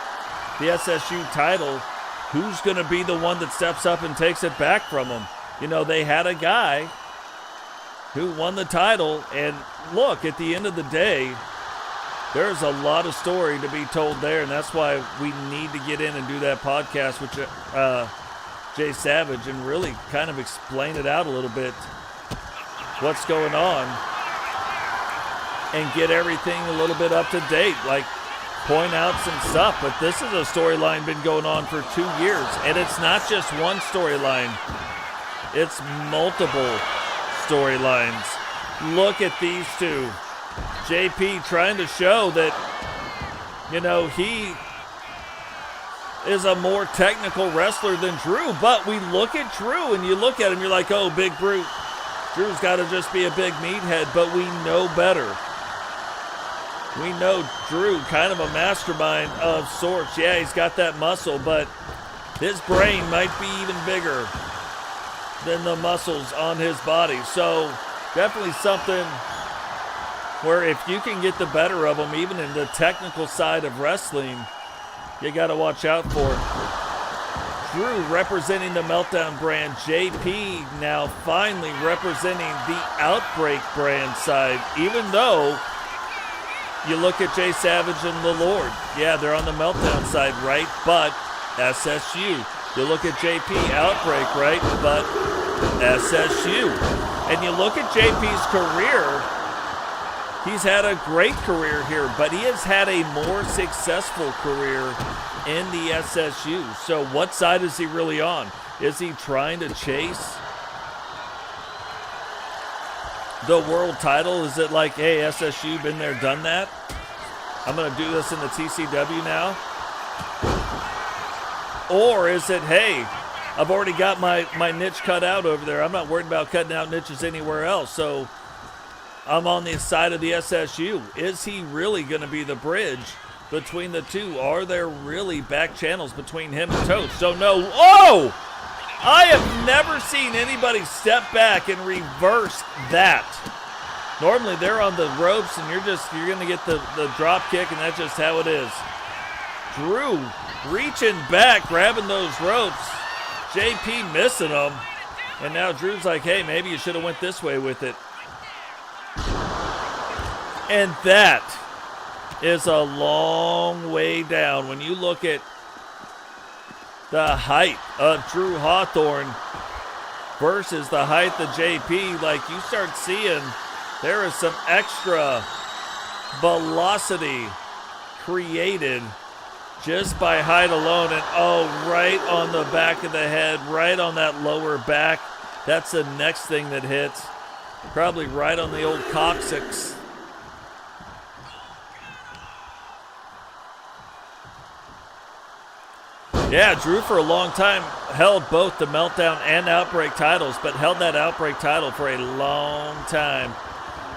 SSU title, who's going to be the one that steps up and takes it back from him? You know, they had a guy who won the title, and look, at the end of the day, there's a lot of story to be told there, and that's why we need to get in and do that podcast with Jay Savage and really kind of explain it out a little bit, what's going on, and get everything a little bit up to date, like point out some stuff. But this is a storyline been going on for 2 years, and it's not just one storyline, it's multiple storylines. Look at these two. JP trying to show that, he is a more technical wrestler than Drew. But we look at Drew and you look at him, you're like, oh, big brute. Drew's got to just be a big meathead, but we know better. We know Drew, kind of a mastermind of sorts. Yeah, he's got that muscle, but his brain might be even bigger than the muscles on his body. So definitely something where if you can get the better of him, even in the technical side of wrestling, you got to watch out for. Drew representing the Meltdown brand. JP now finally representing the Outbreak brand side, even though you look at Jay Savage and the Lord. Yeah, they're on the Meltdown side, right? But SSU. You look at JP Outbreak, right? But SSU. And you look at JP's career, he's had a great career here, but he has had a more successful career in the SSU. So what side is he really on? Is he trying to chase the world title? Is it like, hey, SSU, been there, done that? I'm going to do this in the TCW now? Or is it, hey, I've already got my niche cut out over there. I'm not worried about cutting out niches anywhere else. So I'm on the side of the SSU. Is he really going to be the bridge between the two? Are there really back channels between him and Toast? Don't know. Oh! I have never seen anybody step back and reverse that. Normally they're on the ropes and you're going to get the drop kick, and that's just how it is. Drew reaching back, grabbing those ropes. JP missing them. And now Drew's like, hey, maybe you should have went this way with it. And that is a long way down. When you look at the height of Drew Hawthorne versus the height of JP, like you start seeing there is some extra velocity created just by height alone. And oh, right on the back of the head, right on that lower back. That's the next thing that hits. Probably right on the old coccyx. Yeah, Drew for a long time held both the Meltdown and Outbreak titles, but held that Outbreak title for a long time.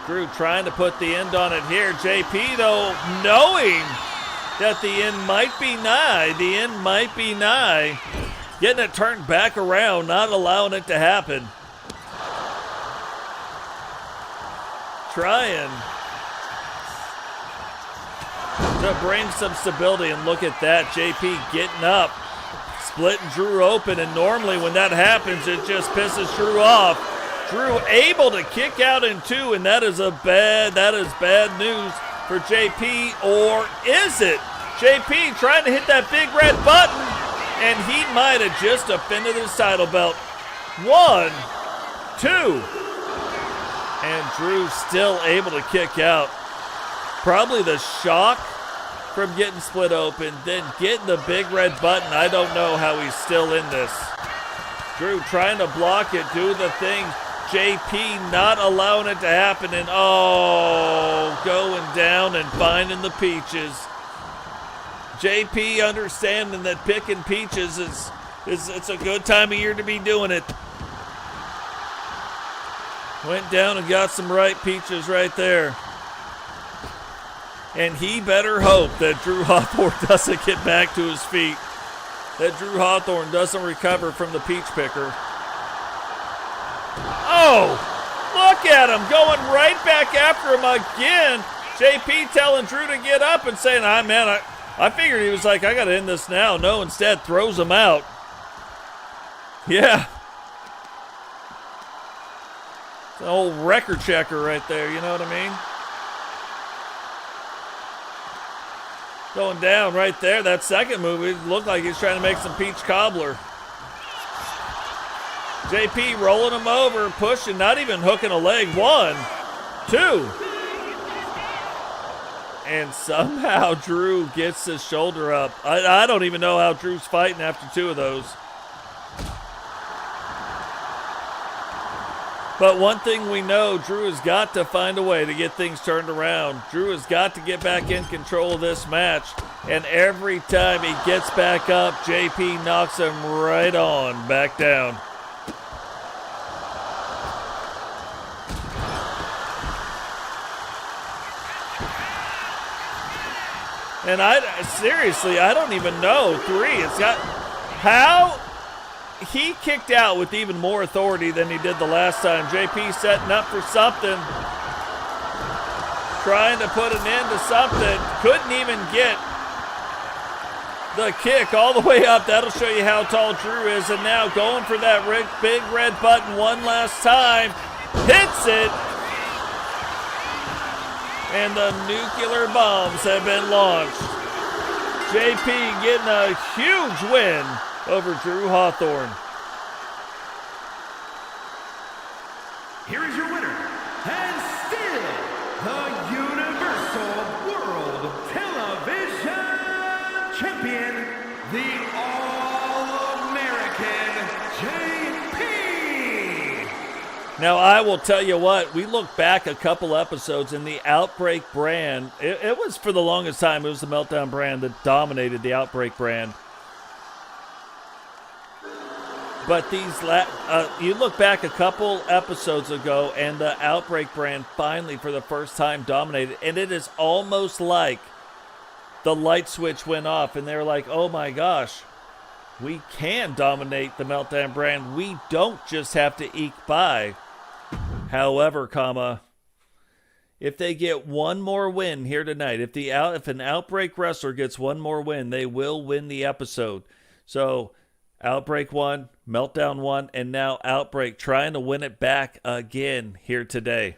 Drew trying to put the end on it here. JP, though, knowing that the end might be nigh. The end might be nigh. Getting it turned back around, not allowing it to happen. Trying to bring some stability, and look at that. JP getting up, splitting Drew open, and normally when that happens, it just pisses Drew off. Drew able to kick out in two, and that is bad news for JP. Or is it? JP trying to hit that big red button, and he might have just offended his title belt. 1, 2, and Drew still able to kick out. Probably the shock from getting split open, then getting the big red button. I don't know how he's still in this. Drew trying to block it, do the thing. JP not allowing it to happen, and oh, going down and finding the peaches. JP understanding that picking peaches is it's a good time of year to be doing it. Went down and got some ripe peaches right there. And he better hope that Drew Hawthorne doesn't get back to his feet. That Drew Hawthorne doesn't recover from the peach picker. Oh, look at him going right back after him again. JP telling Drew to get up and saying, I figured he was like, I got to end this now. No, instead throws him out. Yeah. It's an old record checker right there, you know what I mean? Going down right there. That second move, it looked like he's trying to make some peach cobbler. JP rolling him over, pushing, not even hooking a leg. 1, 2. And somehow Drew gets his shoulder up. I don't even know how Drew's fighting after 2 of those. But one thing we know, Drew has got to find a way to get things turned around. Drew has got to get back in control of this match. And every time he gets back up, JP knocks him right on back down. And seriously, I don't even know. 3, it's got, how he kicked out with even more authority than he did the last time. JP setting up for something. Trying to put an end to something. Couldn't even get the kick all the way up. That'll show you how tall Drew is. And now going for that big red button one last time. Hits it. And the nuclear bombs have been launched. JP getting a huge win over Drew Hawthorne. Here is your winner, and still the Universal World Television Champion, the All-American JP. Now, I will tell you what, we look back a couple episodes in the Outbreak brand. It was, for the longest time, it was the Meltdown brand that dominated the Outbreak brand. But you look back a couple episodes ago, and the Outbreak brand finally, for the first time, dominated. And it is almost like the light switch went off, and they were like, oh my gosh, we can dominate the Meltdown brand. We don't just have to eke by. However, if they get one more win here tonight, if an Outbreak wrestler gets one more win, they will win the episode. So Outbreak won, Meltdown won, and now Outbreak trying to win it back again here today.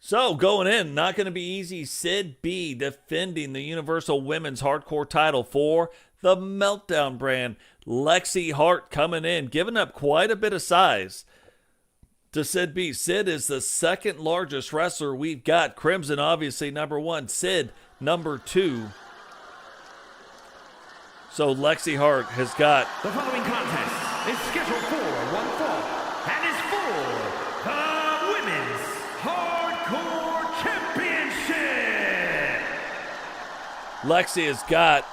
So going in, not going to be easy. Sid B defending the Universal Women's Hardcore title for the Meltdown brand. Lexi Hart coming in, giving up quite a bit of size to Sid B. Sid is the second largest wrestler we've got. Crimson, obviously, number one. Sid, number two. So Lexi Hart has got... The following contest is scheduled for one fall and is for the Women's Hardcore Championship. Lexi has got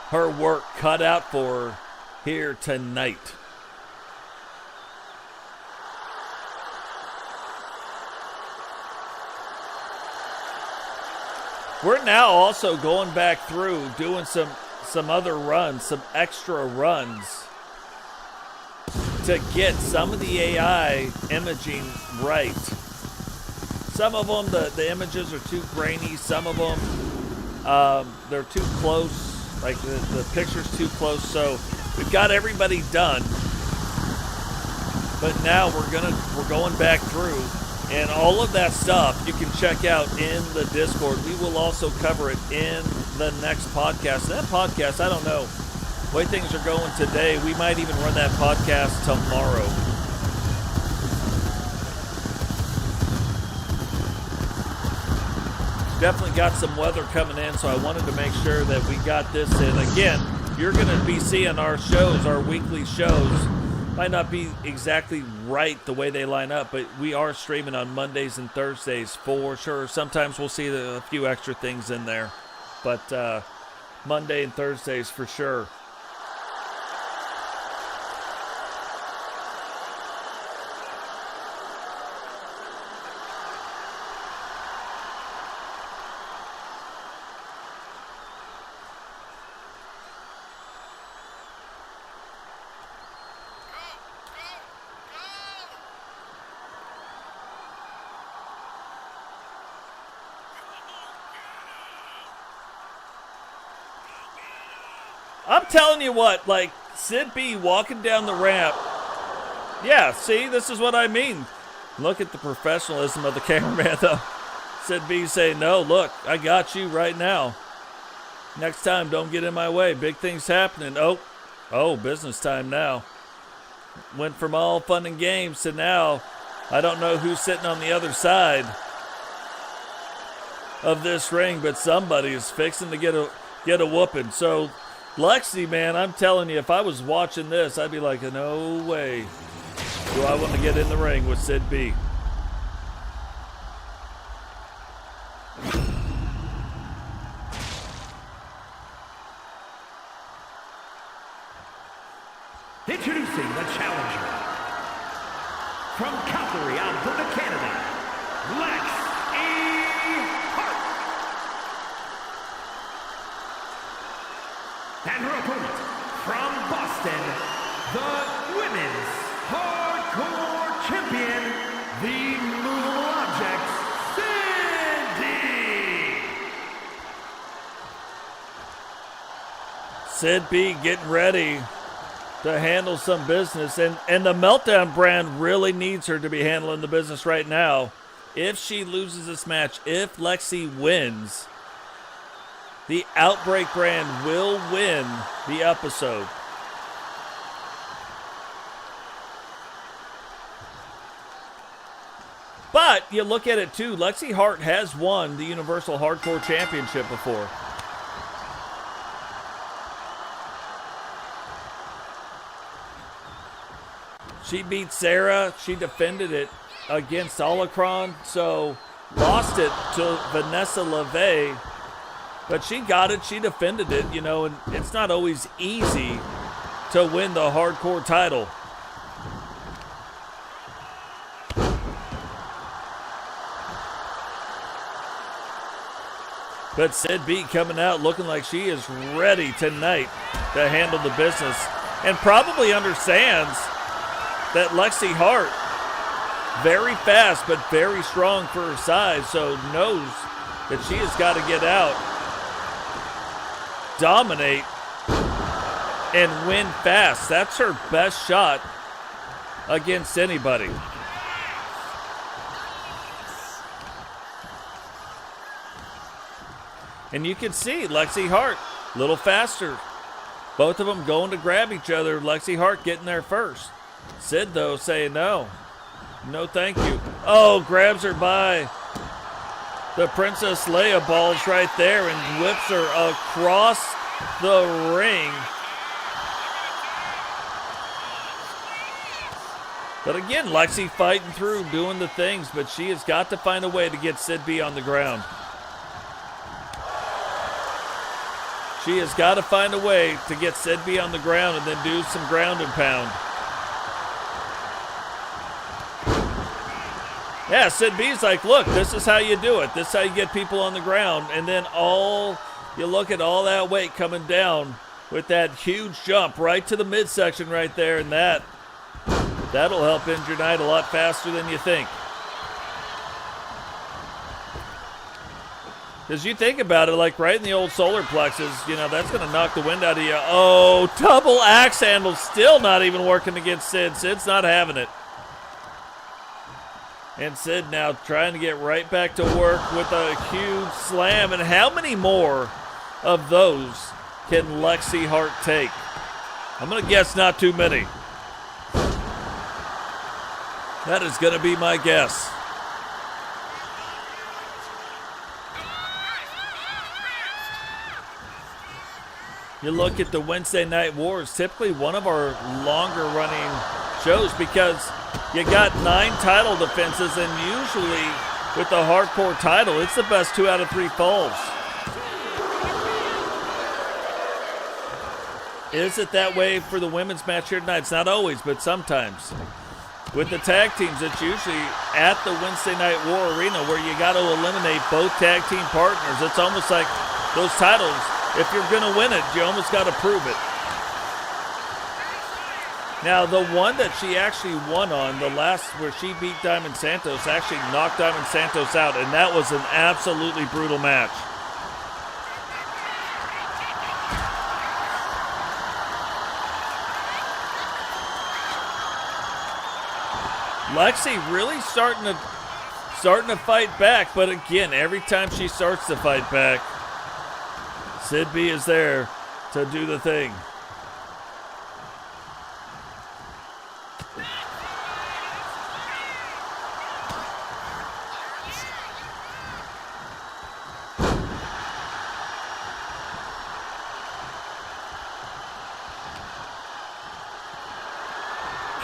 her work cut out for her here tonight. We're now also going back through, doing some other runs, some extra runs to get some of the AI imaging right. Some of them, the images are too grainy. Some of them, they're too close. Like the picture's too close. So we've got everybody done. But now we're going back through. And all of that stuff you can check out in the Discord. We will also cover it in the next podcast. That podcast, I don't know. The way things are going today, we might even run that podcast tomorrow. Definitely got some weather coming in, so I wanted to make sure that we got this in. Again, you're going to be seeing our shows, our weekly shows. Might not be exactly right the way they line up, but we are streaming on Mondays and Thursdays for sure. Sometimes we'll see a few extra things in there, but Monday and Thursdays for sure. I'm telling you what, like, Sid B walking down the ramp. Yeah, see, this is what I mean. Look at the professionalism of the cameraman, though. Sid B saying, no, look, I got you right now. Next time, don't get in my way. Big things happening. Oh, business time now. Went from all fun and games to now, I don't know who's sitting on the other side of this ring, but somebody is fixing to get a whooping. So, Lexi, man, I'm telling you, if I was watching this, I'd be like, no way do I want to get in the ring with Sid B. Introducing the challenger from Calgary, Alberta, Canada, Lex E. Hart. And her opponent from Boston, the Women's Hardcore Champion, the Movable Object, Sid Sid B getting ready to handle some business. And the Meltdown brand really needs her to be handling the business right now. If she loses this match, if Lexi wins, the Outbreak brand will win the episode. But you look at it too, Lexi Hart has won the Universal Hardcore Championship before. She beat Sarah. She defended it against Holocron, so lost it to Vanessa LeVay. But she got it. She defended it, you know, and it's not always easy to win the hardcore title. But Sid B coming out looking like she is ready tonight to handle the business and probably understands that Lexi Hart, very fast but very strong for her size, so knows that she has got to get out, dominate, and win fast. That's her best shot against anybody. And you can see Lexi Hart a little faster. Both of them going to grab each other. Lexi Hart getting there first. Sid, though, saying no. No, thank you. Oh, grabs her by the Princess Leia balls right there and whips her across the ring. But again, Lexi fighting through, doing the things, but she has got to find a way to get Sid B on the ground. She has got to find a way to get Sid B on the ground and then do some ground and pound. Yeah, Sid B's like, look, this is how you do it. This is how you get people on the ground. And then you look at all that weight coming down with that huge jump right to the midsection right there. And that'll help end your night a lot faster than you think. Because you think about it, like right in the old solar plexus, you know, that's going to knock the wind out of you. Oh, double axe handle still not even working against Sid. Sid's not having it. And Sid now trying to get right back to work with a huge slam. And how many more of those can Lexi Hart take? I'm going to guess not too many. That is going to be my guess. You look at the Wednesday Night Wars, typically one of our longer running shows because you got 9 title defenses, and usually with the hardcore title, it's the best 2 out of 3 falls. Is it that way for the women's match here tonight? It's not always, but sometimes. With the tag teams, it's usually at the Wednesday Night War Arena where you got to eliminate both tag team partners. It's almost like those titles, if you're going to win it, you almost got to prove it. Now, the one that she actually won on, the last where she beat Diamond Santos, actually knocked Diamond Santos out, and that was an absolutely brutal match. Lexi really starting to fight back, but again, every time she starts to fight back, Sid B is there to do the thing.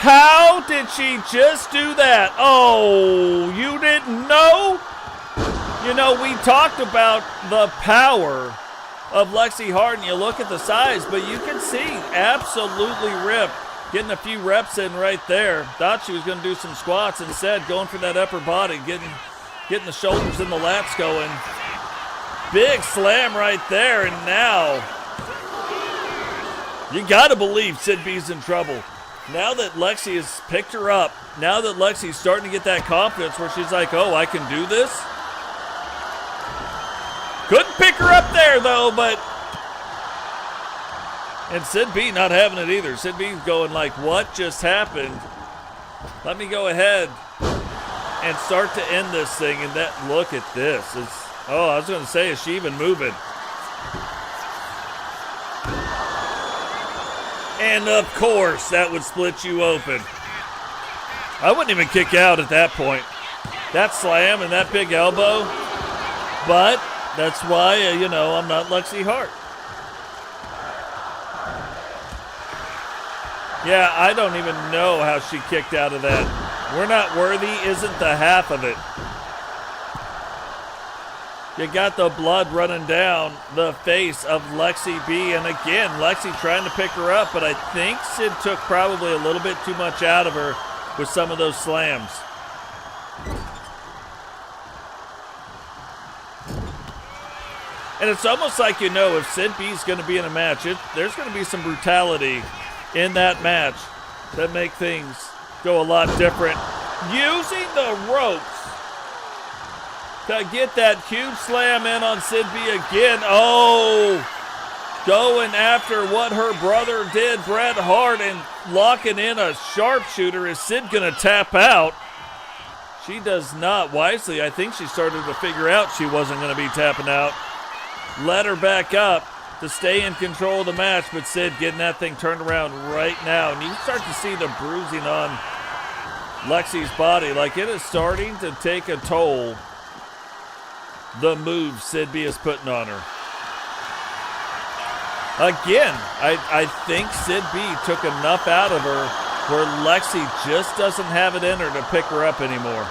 How did she just do that? Oh, you didn't know? You know, we talked about the power of Lexi Hart, and you look at the size, but you can see absolutely ripped. Getting a few reps in right there. Thought she was going to do some squats. Instead, going for that upper body, getting the shoulders and the lats going. Big slam right there, and now you got to believe Sid B's in trouble. Now that Lexi has picked her up, now that Lexi's starting to get that confidence where she's like, oh, I can do this. Couldn't pick her up there, though, but And Sid B not having it either. Sid B's going like, what just happened? Let me go ahead and start to end this thing. And that, look at this. I was going to say, is she even moving? And of course, that would split you open. I wouldn't even kick out at that point. That slam and that big elbow. But that's why, I'm not Lexi Hart. Yeah, I don't even know how she kicked out of that. We're not worthy isn't the half of it. You got the blood running down the face of Lexi B. And again, Lexi trying to pick her up, but I think Sid took probably a little bit too much out of her with some of those slams. And it's almost like, if Sid B's going to be in a match, there's going to be some brutality in that match that make things go a lot different. Using the ropes to get that huge slam in on Sid B again. Oh, going after what her brother did, Bret Hart, and locking in a sharpshooter. Is Sid going to tap out? She does not wisely. I think she started to figure out she wasn't going to be tapping out. Let her back up to stay in control of the match, but Sid getting that thing turned around right now. And you start to see the bruising on Lexi's body. Like, it is starting to take a toll, the move Sid B is putting on her. Again, I think Sid B took enough out of her where Lexi just doesn't have it in her to pick her up anymore.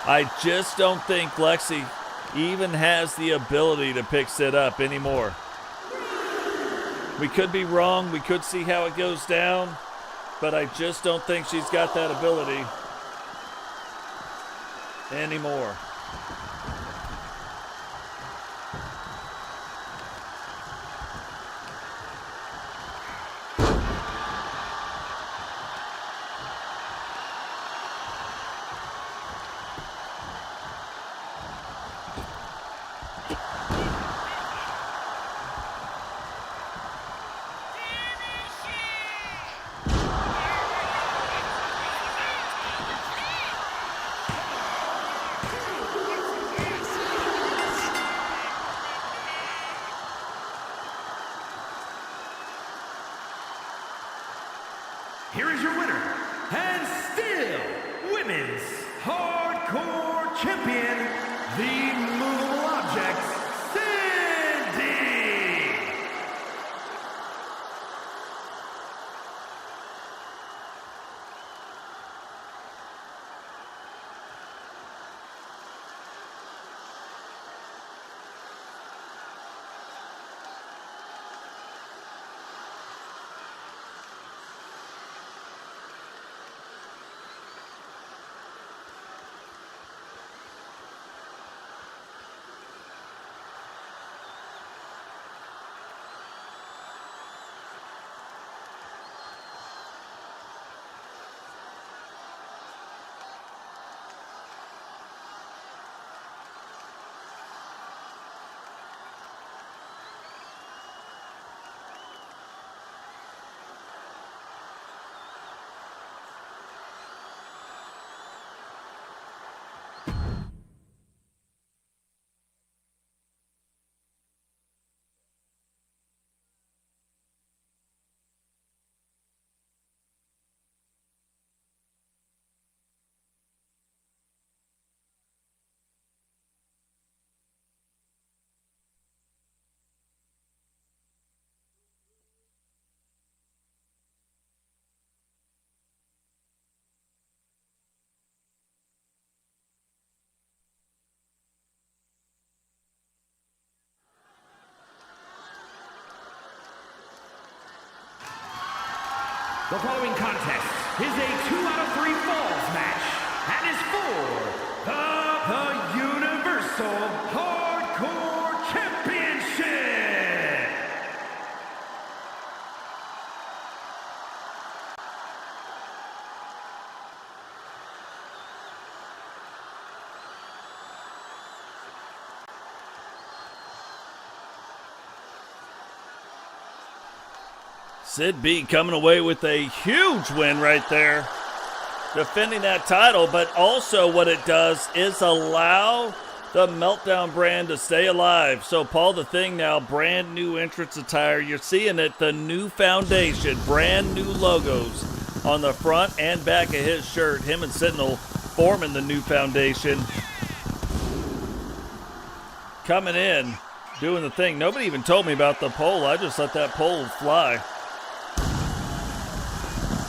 I just don't think Lexi even has the ability to pick Sid up anymore. We could be wrong. We could see how it goes down. But I just don't think she's got that ability anymore. Here is your winner, and still Women's Hardcore Champion, the Movable Objects, Cindy! The following contest is a 2 out of 3 falls match and is for the Universal Hardcore Championship. Sid B coming away with a huge win right there, defending that title, but also what it does is allow the Meltdown brand to stay alive. So Paul the Thing now, brand new entrance attire. You're seeing it, the new foundation, brand new logos on the front and back of his shirt. Him and Sentinel forming the new foundation. Coming in, doing the thing. Nobody even told me about the pole. I just let that pole fly.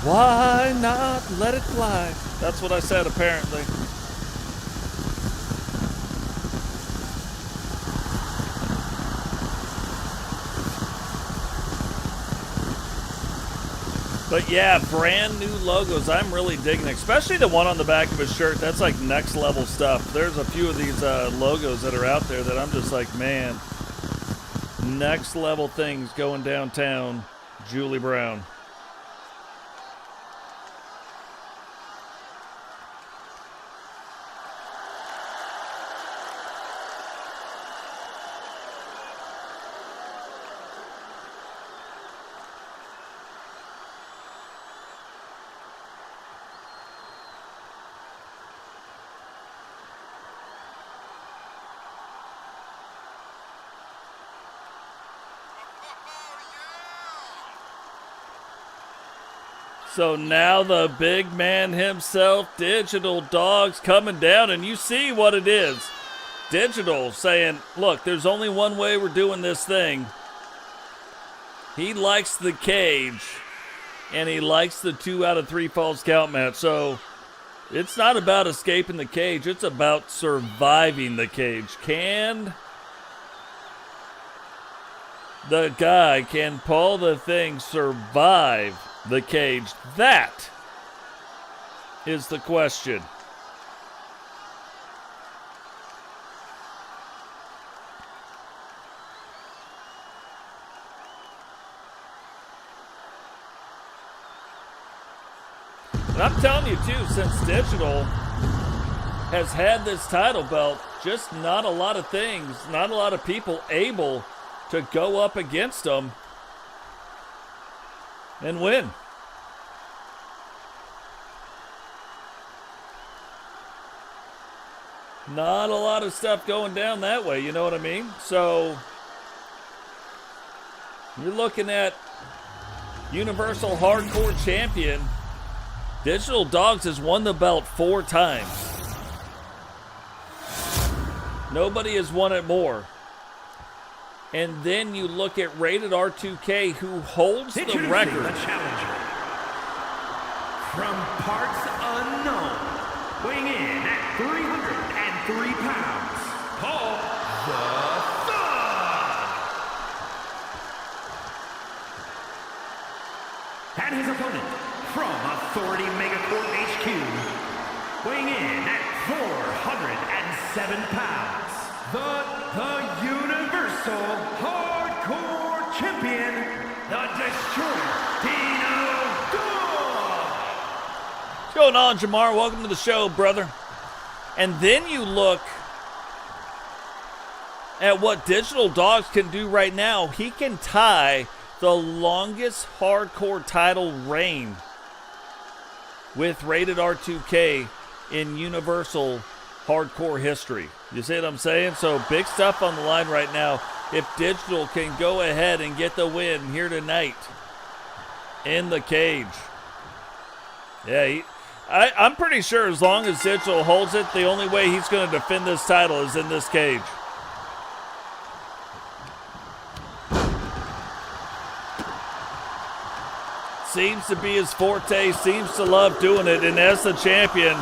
Why not let it fly? That's what I said, apparently. But yeah, brand new logos. I'm really digging it, especially the one on the back of his shirt. That's like next level stuff. There's a few of these logos that are out there that I'm just like, man, next level things going downtown. Julie Brown. So now the big man himself, Digital Dog's coming down, and you see what it is. Digital saying, look, there's only one way we're doing this thing. He likes the cage, and he likes the 2 out of 3 falls count match. So it's not about escaping the cage. It's about surviving the cage. Can Paul the Thing survive the cage? That is the question. And I'm telling you too, since Digital has had this title belt, just not a lot of things, not a lot of people able to go up against him and win. Not a lot of stuff going down that way, you know what I mean? So you're looking at Universal Hardcore Champion. Digital Dogs has won the belt 4 times. Nobody has won it more. And then you look at Rated R2K, who holds the record. The challenger from parts unknown, weighing in at 303 pounds, Paul the Thug. And his opponent from Authority Megacorp HQ, weighing in at 407 pounds, the Universal Hardcore Champion, the Destroyer, Dino Dog. What's going on, Jamar? Welcome to the show, brother. And then you look at what Digital Dogs can do right now. He can tie the longest hardcore title reign with Rated R2K in Universal Hardcore history. You see what I'm saying? So big stuff on the line right now. If Digital can go ahead and get the win here tonight in the cage. Yeah, I'm pretty sure as long as Digital holds it, the only way he's going to defend this title is in this cage. Seems to be his forte, seems to love doing it, and as the champion,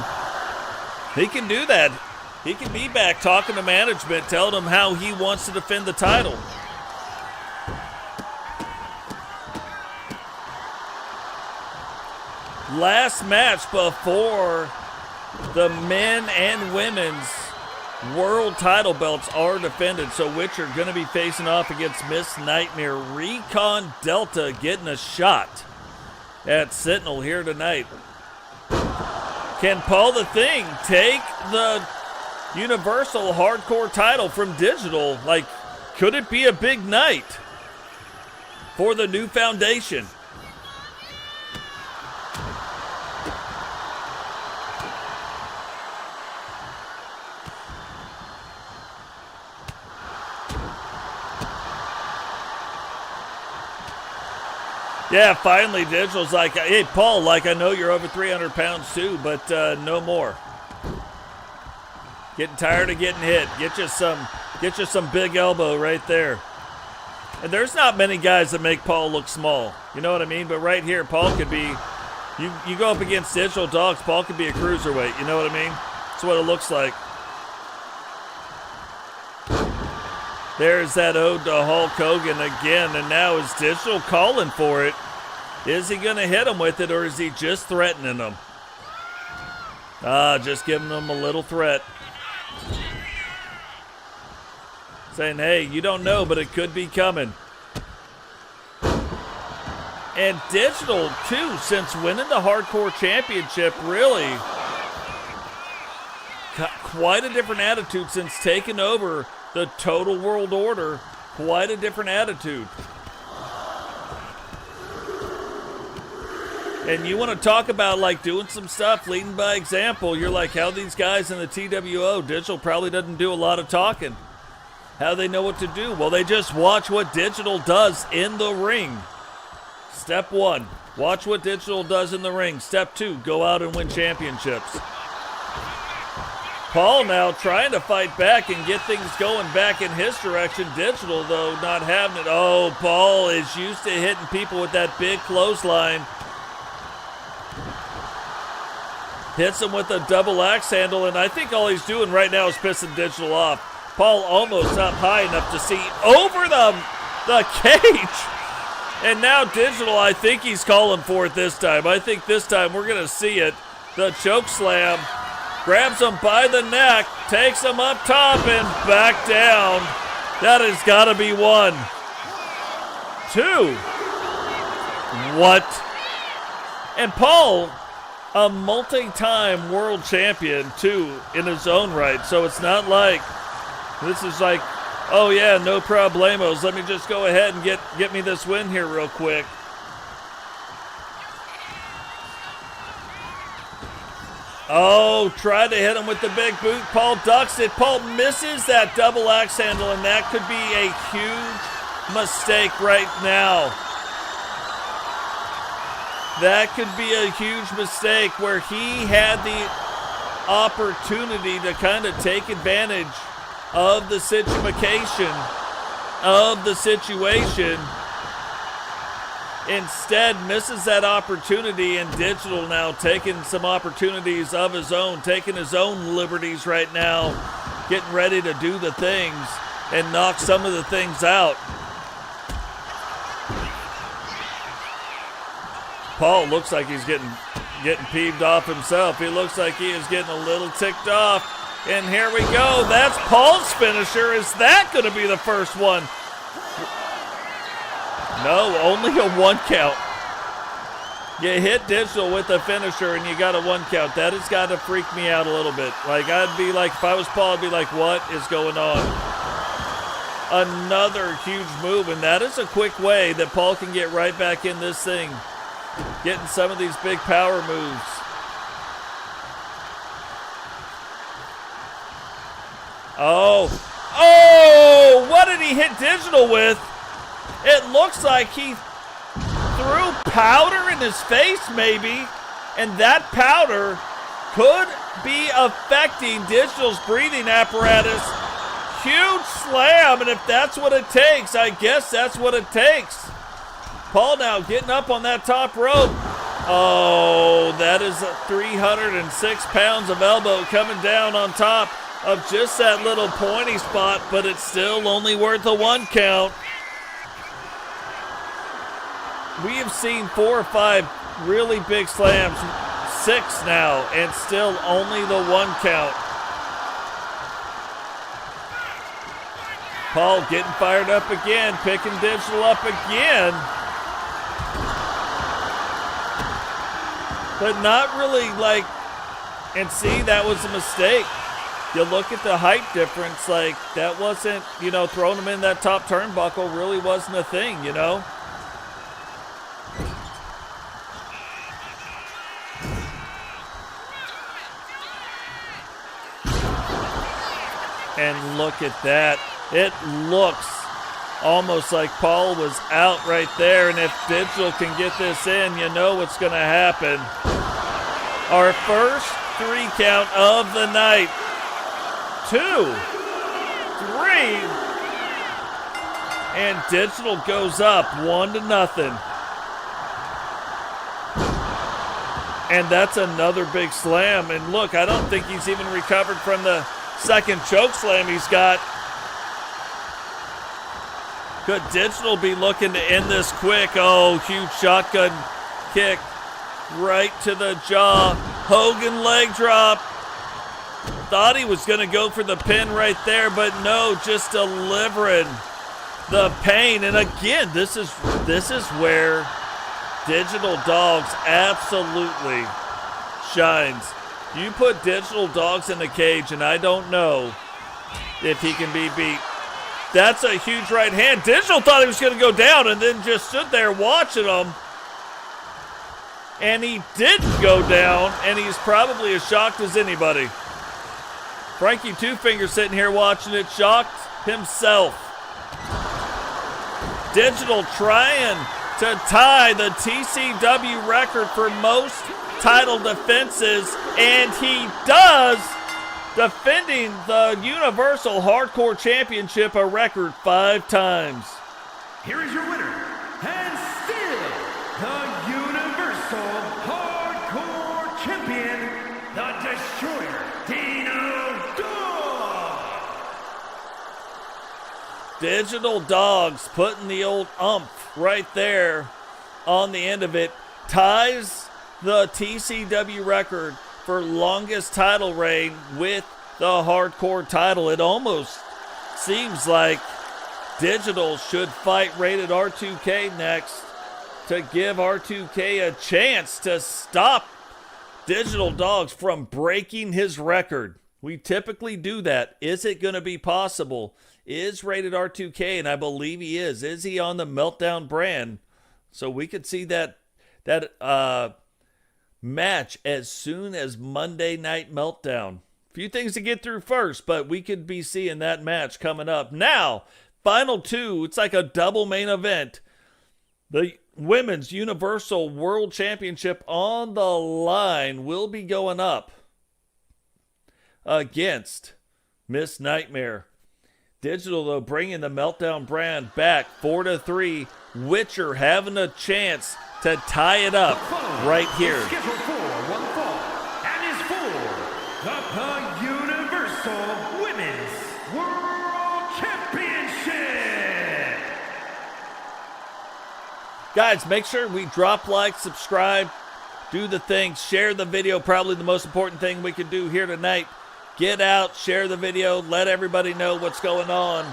he can do that. He can be back talking to management, telling them how he wants to defend the title. Last match before the men and women's world title belts are defended. So which are going to be facing off against Miss Nightmare. Recon Delta getting a shot at Sentinel here tonight. Can Paul the Thing take the Universal Hardcore title from Digital? Like, could it be a big night for the new foundation? Yeah, finally, Digital's like, hey, Paul, like, I know you're over 300 pounds too, but no more. Getting tired of getting hit. Get you some big elbow right there. And there's not many guys that make Paul look small. You know what I mean? But right here, Paul could be, you go up against Digital Dogs, Paul could be a cruiserweight. You know what I mean? That's what it looks like. There's that ode to Hulk Hogan again, and now is Digital calling for it. Is he going to hit him with it, or is he just threatening him? Just giving him a little threat. Saying, hey, you don't know, but it could be coming. And Digital, too, since winning the Hardcore Championship, really got quite a different attitude since taking over the Total World Order. Quite a different attitude. And you want to talk about, like, doing some stuff, leading by example. You're like, how these guys in the TWO, Digital probably doesn't do a lot of talking. How they know what to do? Well, they just watch what Digital does in the ring. Step 1, watch what Digital does in the ring. Step 2, go out and win championships. Paul now trying to fight back and get things going back in his direction. Digital, though, not having it. Oh, Paul is used to hitting people with that big clothesline. Hits him with a double axe handle, and I think all he's doing right now is pissing Digital off. Paul almost up high enough to see over the cage. And now Digital, I think he's calling for it this time. I think this time we're going to see it. The choke slam. Grabs him by the neck. Takes him up top and back down. That has got to be 1. 2. What? And Paul, a multi-time world champion, too, in his own right. So it's not like this is like, oh yeah, no problemos. Let me just go ahead and get me this win here real quick. Oh, tried to hit him with the big boot. Paul ducks it. Paul misses that double axe handle, and that could be a huge mistake right now. That could be a huge mistake where he had the opportunity to kind of take advantage of the situation, instead misses that opportunity, and Digital now taking some opportunities of his own, taking his own liberties right now, getting ready to do the things and knock some of the things out. Paul looks like he's getting peeved off himself. He looks like he is getting a little ticked off. And here we go. That's Paul's finisher. Is that going to be the first one? No, only a 1 count. You hit Digital with a finisher and you got a 1 count. That has got to freak me out a little bit. Like, I'd be like, if I was Paul, I'd be like, what is going on? Another huge move, and that is a quick way that Paul can get right back in this thing. Getting some of these big power moves. Oh, what did he hit Digital with? It looks like he threw powder in his face, maybe, and that powder could be affecting Digital's breathing apparatus. Huge slam, and if that's what it takes, I guess that's what it takes. Paul now getting up on that top rope. Oh, that is 306 pounds of elbow coming down on top of just that little pointy spot, but it's still only worth a 1 count. We have seen 4 or 5 really big slams, 6 now, and still only the 1 count. Paul getting fired up again, picking Digital up again. But not really like, and see, that was a mistake. You look at the height difference, like, that wasn't, throwing him in that top turnbuckle really wasn't a thing, And look at that. It looks Almost like Paul was out right there, and if Digital can get this in, you know what's going to happen. Our first 3 count of the night. 2, 3, and Digital goes up 1-0. And that's another big slam. And look, I don't think he's even recovered from the second choke slam he's got. Could Digital be looking to end this quick? Oh, huge shotgun kick right to the jaw. Hogan leg drop. Thought he was going to go for the pin right there, but no, just delivering the pain. And again, this is where Digital Dogs absolutely shines. You put Digital Dogs in the cage, and I don't know if he can be beat. That's a huge right hand. Digital thought he was going to go down and then just stood there watching him. And he didn't go down, and he's probably as shocked as anybody. Frankie Two Fingers sitting here watching it, shocked himself. Digital trying to tie the TCW record for most title defenses, and he does, defending the Universal Hardcore Championship a record 5 times. Here is your winner, and still the Universal Hardcore Champion, the Destroyer, Dino Dog. Digital Dogs putting the old umph right there on the end of it, ties the TCW record for longest title reign with the hardcore title. It almost seems like Digital should fight Rated R2K next to give R2K a chance to stop Digital Dogs from breaking his record. We typically do that. Is it going to be possible? Is Rated R2K, and I believe he is he on the Meltdown brand? So we could see that match as soon as Monday Night Meltdown. A few things to get through first, but we could be seeing that match coming up. Now, final 2, it's like a double main event. The Women's Universal World Championship on the line will be going up against Miss Nightmare. Digital, though, bringing the Meltdown brand back 4-3. Witcher having a chance to tie it up right here. Scheduled for one fall, and is for the Universal Women's World Championship. Guys, make sure we drop like, subscribe, do the things, share the video. Probably the most important thing we can do here tonight. Get out, share the video, let everybody know what's going on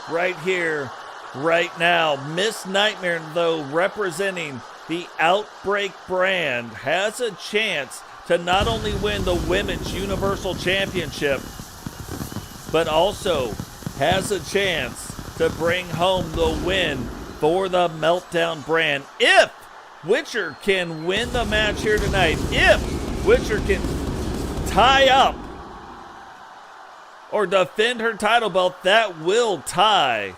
right here, right now. Miss Nightmare, though, representing the Outbreak brand, has a chance to not only win the Women's Universal Championship, but also has a chance to bring home the win for the Meltdown brand. If Witcher can win the match here tonight, if Witcher can tie up or defend her title belt, that will tie.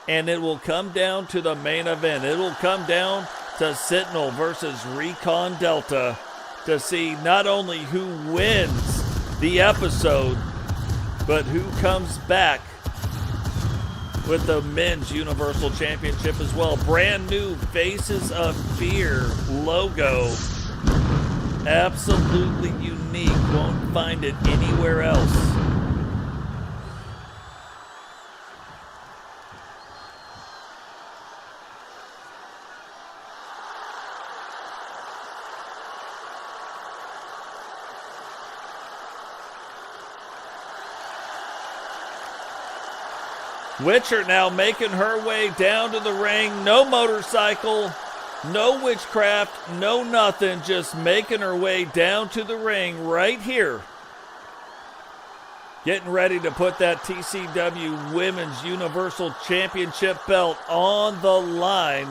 And it will come down to the main event. It will come down to Sentinel versus Recon Delta to see not only who wins the episode, but who comes back with the Men's Universal Championship as well. Brand new Faces of Fear logo. Absolutely unique. Won't find it anywhere else. Witcher now making her way down to the ring. No motorcycle, no witchcraft, no nothing. Just making her way down to the ring right here. Getting ready to put that TCW Women's Universal Championship belt on the line.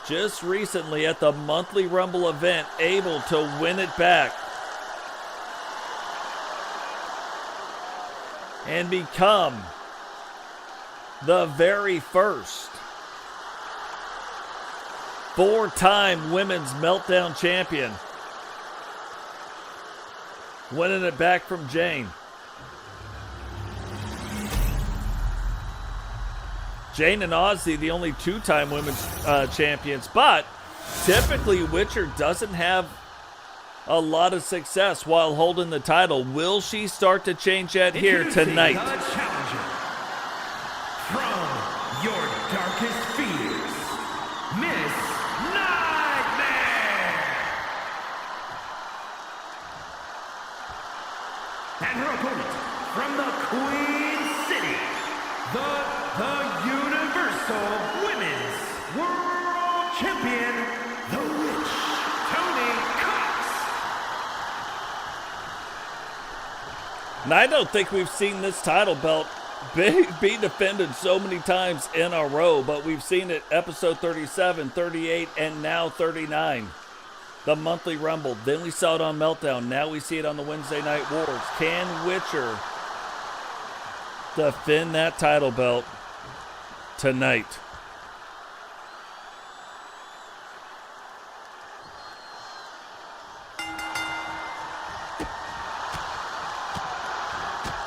Just recently at the monthly Rumble event, able to win it back. And become the very first 4-time women's meltdown champion. Winning it back from Jane. Jane and Ozzy, the only 2-time women's champions, but typically Witcher doesn't have a lot of success while holding the title. Will she start to change that here tonight? The challenger from your darkest fears, Miss Nightmare. And her opponent from the Queen City, the Universal Women's World Champion, the Witch, Tony Cox. And I don't think we've seen this title belt be defended so many times in a row, but we've seen it episode 37, 38, and now 39. The monthly Rumble. Then we saw it on Meltdown. Now we see it on the Wednesday Night Wars. Can Witcher defend that title belt tonight?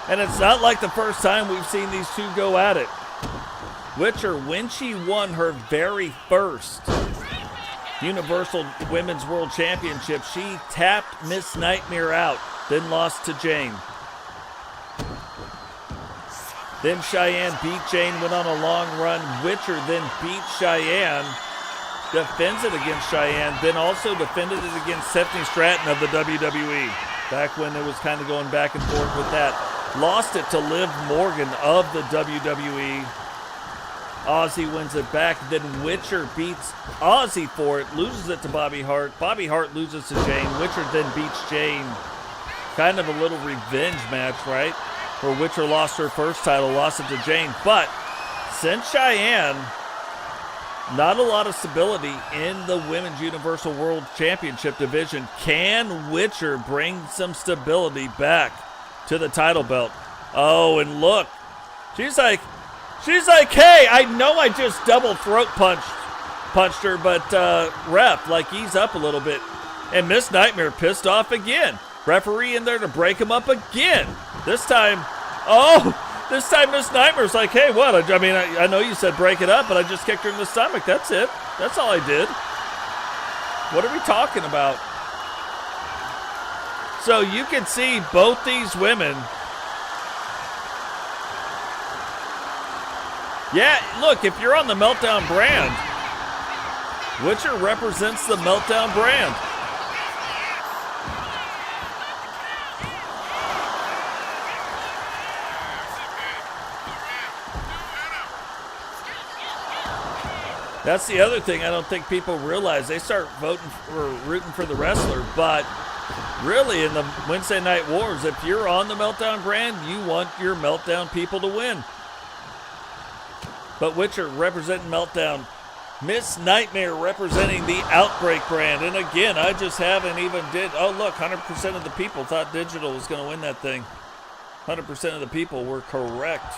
And it's not like the first time we've seen these two go at it. Witcher, when she won her very first Universal Women's World Championship, she tapped Miss Nightmare out, then lost to Jane. Then Cheyenne beat Jane, went on a long run. Witcher then beat Cheyenne, defends it against Cheyenne, then also defended it against Stephanie Stratton of the WWE, back when it was kind of going back and forth with that. Lost it to Liv Morgan of the WWE. Ozzy wins it back. Then Witcher beats Ozzy for it, loses it to Bobby Hart. Bobby Hart loses to Jane. Witcher then beats Jane. Kind of a little revenge match, right? Where Witcher lost her first title, lost it to Jane. But since Cheyenne, not a lot of stability in the Women's Universal World Championship division. Can Witcher bring some stability back to the title belt? Oh, and look, she's like, hey, I know I just double throat punched her, but ref, like, ease up a little bit. And Miss Nightmare pissed off again. Referee in there to break him up again. This time Miss Nightmare's like, hey, what? I mean, I know you said break it up, but I just kicked her in the stomach. That's it. That's all I did. What are we talking about? So you can see both these women. Yeah, look, if you're on the Meltdown brand, Witcher represents the Meltdown brand. That's the other thing I don't think people realize. They start rooting for the wrestler, but really in the Wednesday Night Wars, if you're on the Meltdown brand, you want your Meltdown people to win. But Witcher representing Meltdown. Miss Nightmare representing the Outbreak brand. And again, I just haven't even oh look, 100% of the people thought Digital was going to win that thing. 100% of the people were correct.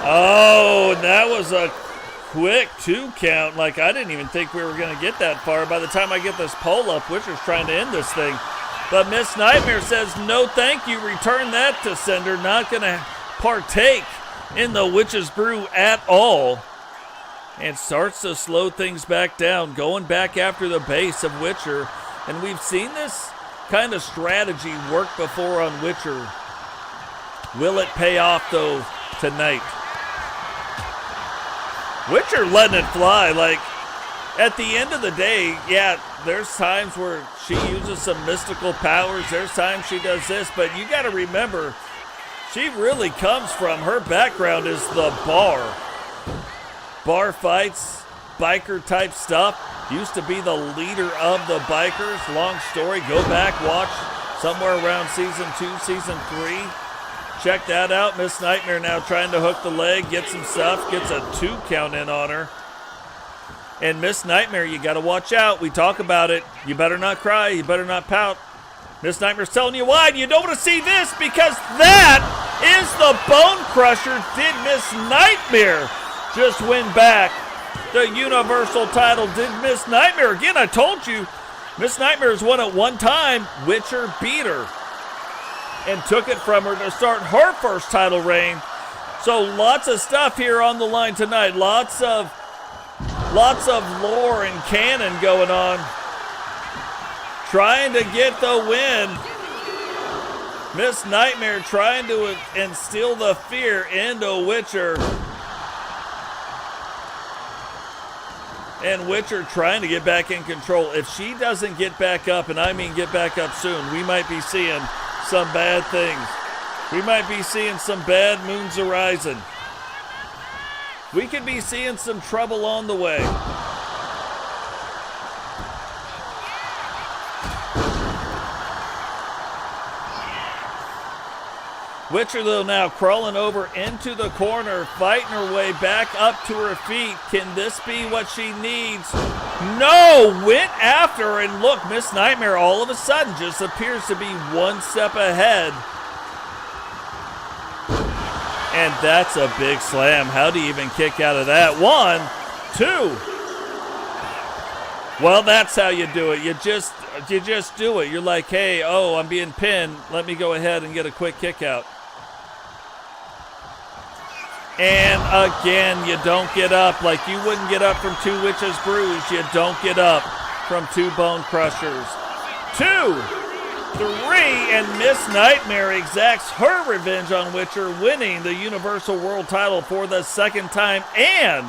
Oh, that was a quick 2 count. Like, I didn't even think we were going to get that far. By the time I get this poll up, Witcher's trying to end this thing. But Miss Nightmare says, no thank you, return that to sender. Not going to partake in the Witch's Brew at all. And starts to slow things back down, going back after the base of Witcher. And we've seen this kind of strategy work before on Witcher. Will it pay off, though, tonight? Witcher letting it fly. Like, at the end of the day, yeah, there's times where she uses some mystical powers. There's times she does this. But you got to remember, she really comes from, her background is the bar. Bar fights, biker type stuff. Used to be the leader of the bikers. Long story. Go back, watch somewhere around season 2, season 3. Check that out. Miss Nightmare now trying to hook the leg, get some stuff, gets a 2 count in on her. And Miss Nightmare, you got to watch out. We talk about it. You better not cry. You better not pout. Miss Nightmare's telling you why. And you don't want to see this because that is the Bone Crusher. Did Miss Nightmare just win back the Universal title? Did Miss Nightmare? Again, I told you, Miss Nightmare has won it one time. Witcher beat her and took it from her to start her first title reign. So lots of stuff here on the line tonight. Lots of lore and canon going on. Trying to get the win. Miss Nightmare trying to instill the fear into Witcher. And Witcher trying to get back in control. If she doesn't get back up, and I mean get back up soon, we might be seeing some bad things. We might be seeing some bad moons arising. We could be seeing some trouble on the way. Witcher, though, now crawling over into the corner, fighting her way back up to her feet. Can this be what she needs? No! Went after her, and look, Miss Nightmare all of a sudden just appears to be one step ahead. And that's a big slam. How do you even kick out of that? 1, 2. Well, that's how you do it. You just do it. You're like, hey, oh, I'm being pinned. Let me go ahead and get a quick kick out. And again, you don't get up. Like you wouldn't get up from 2 Witches Brews. You don't get up from 2 Bone Crushers. 2, 3, and Miss Nightmare exacts her revenge on Witcher, winning the Universal World title for the 2nd time. And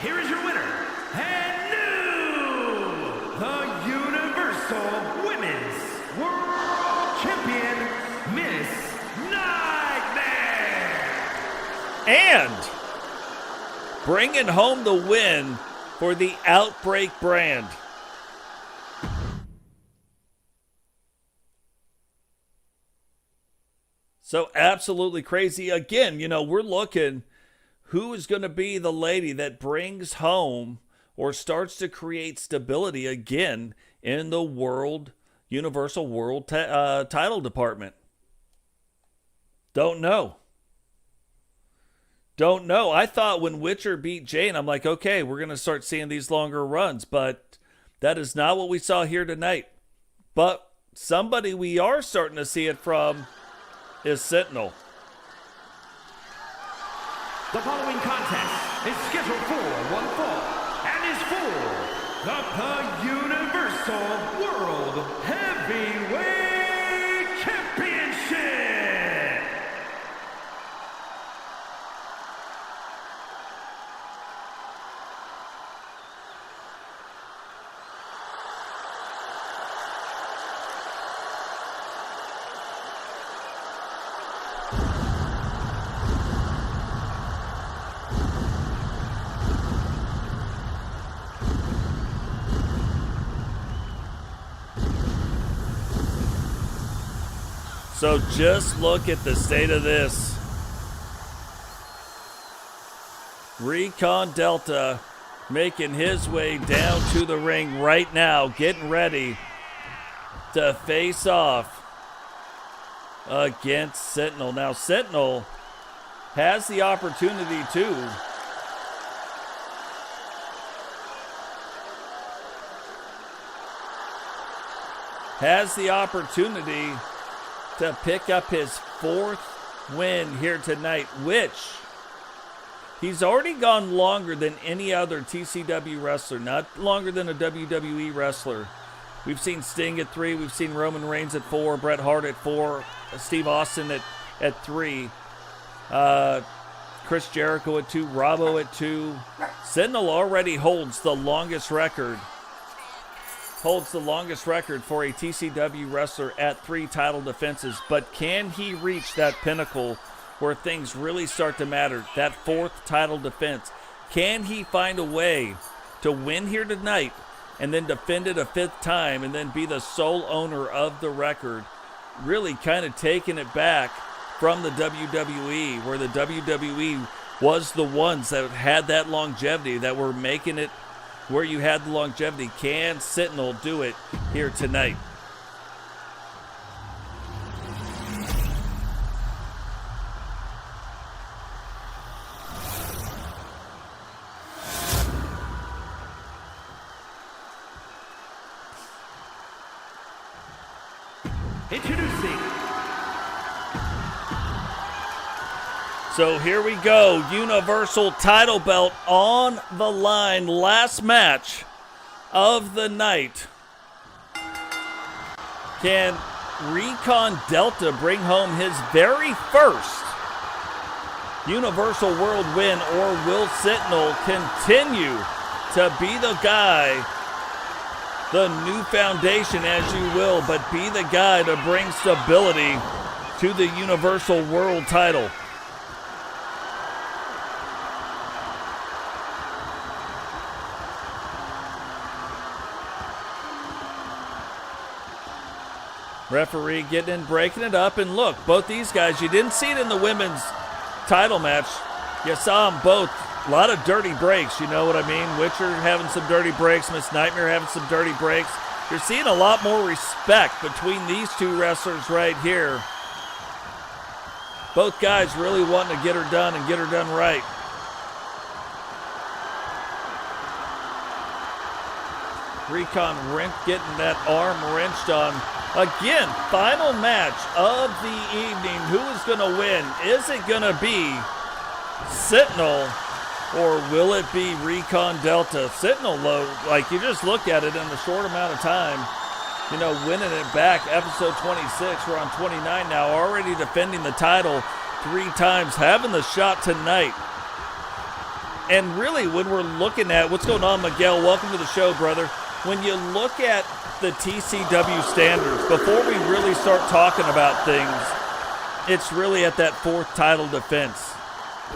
here is your winner, and new, the Universal Women's World Champion, Miss Nightmare. And bringing home the win for the Outbreak brand. So absolutely crazy. Again, you know, we're looking who is going to be the lady that brings home or starts to create stability again in the Universal World title department. Don't know. I thought when Witcher beat Jane, I'm like, okay, we're going to start seeing these longer runs, but that is not what we saw here tonight. But somebody we are starting to see it from is Sentinel. The following contest is scheduled for one fall and is for the Universal World Heavyweight Championship. So just look at the state of this. Recon Delta making his way down to the ring right now, getting ready to face off against Sentinel. Now Sentinel has the opportunity to to pick up his 4th win here tonight, which he's already gone longer than any other TCW wrestler, not longer than a WWE wrestler. We've seen Sting at 3, we've seen Roman Reigns at 4, Bret Hart at 4, Steve Austin at 3, Chris Jericho at 2, Robbo at 2. Sentinel already holds the longest record for a TCW wrestler at 3 title defenses. But can he reach that pinnacle where things really start to matter, that 4th title defense? Can he find a way to win here tonight and then defend it a 5th time and then be the sole owner of the record, really kind of taking it back from the WWE, where the WWE was the ones that had that longevity, that were making it where you had the longevity. Can Sentinel do it here tonight? Introducing. So here we go. Universal title belt on the line. Last match of the night. Can Recon Delta bring home his very first Universal World win, or will Sentinel continue to be the guy, the new foundation as you will, but be the guy to bring stability to the Universal World title? Referee getting in, breaking it up, and look, both these guys, you didn't see it in the women's title match. You saw them both. A lot of dirty breaks, you know what I mean? Witcher having some dirty breaks, Miss Nightmare having some dirty breaks. You're seeing a lot more respect between these two wrestlers right here. Both guys really wanting to get her done and get her done right. Recon getting that arm wrenched on. Again, final match of the evening. Who is going to win? Is it going to be Sentinel, or will it be Recon Delta? Sentinel, like you just look at it in a short amount of time, you know, winning it back. Episode 26, we're on 29 now, already defending the title 3 times, having the shot tonight. And really, when we're looking at what's going on, Miguel, welcome to the show, brother. When you look at the TCW standards, before we really start talking about things, it's really at that 4th title defense.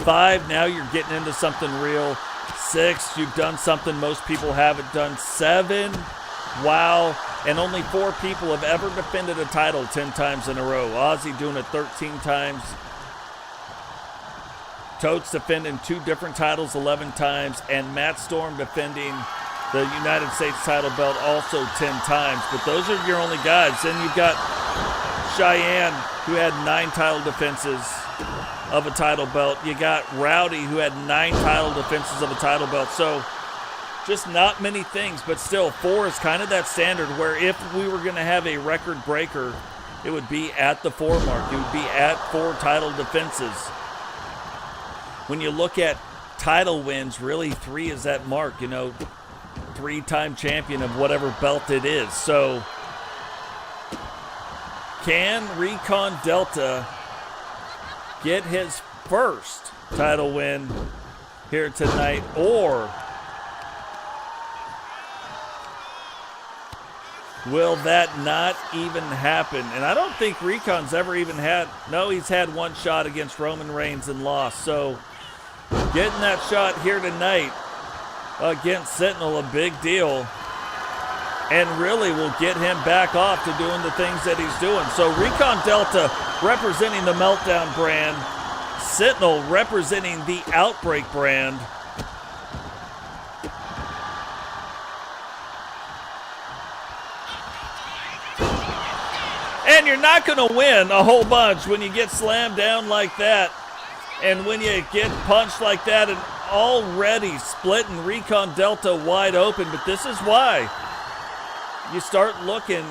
5, now you're getting into something real. 6, you've done something most people haven't done. 7, wow. And only 4 people have ever defended a title 10 times in a row. Ozzy doing it 13 times. Totes defending 2 different titles 11 times. And Matt Storm defending the United States title belt also 10 times. But those are your only guys. Then you've got Cheyenne, who had 9 title defenses of a title belt. You got Rowdy, who had 9 title defenses of a title belt. So just not many things, but still 4 is kind of that standard where if we were going to have a record breaker, it would be at the 4 mark. It would be at 4 title defenses. When you look at title wins, really 3 is that mark, you know, 3-time champion of whatever belt it is. So can Recon Delta get his first title win here tonight, or will that not even happen? And I don't think Recon's ever even had, no, he's had 1 shot against Roman Reigns and lost. So getting that shot here tonight against Sentinel, a big deal, and really will get him back off to doing the things that he's doing. So Recon Delta representing the Meltdown brand, Sentinel representing the Outbreak brand. And you're not going to win a whole bunch when you get slammed down like that, and when you get punched like that, and already splitting Recon Delta wide open. But this is why you start looking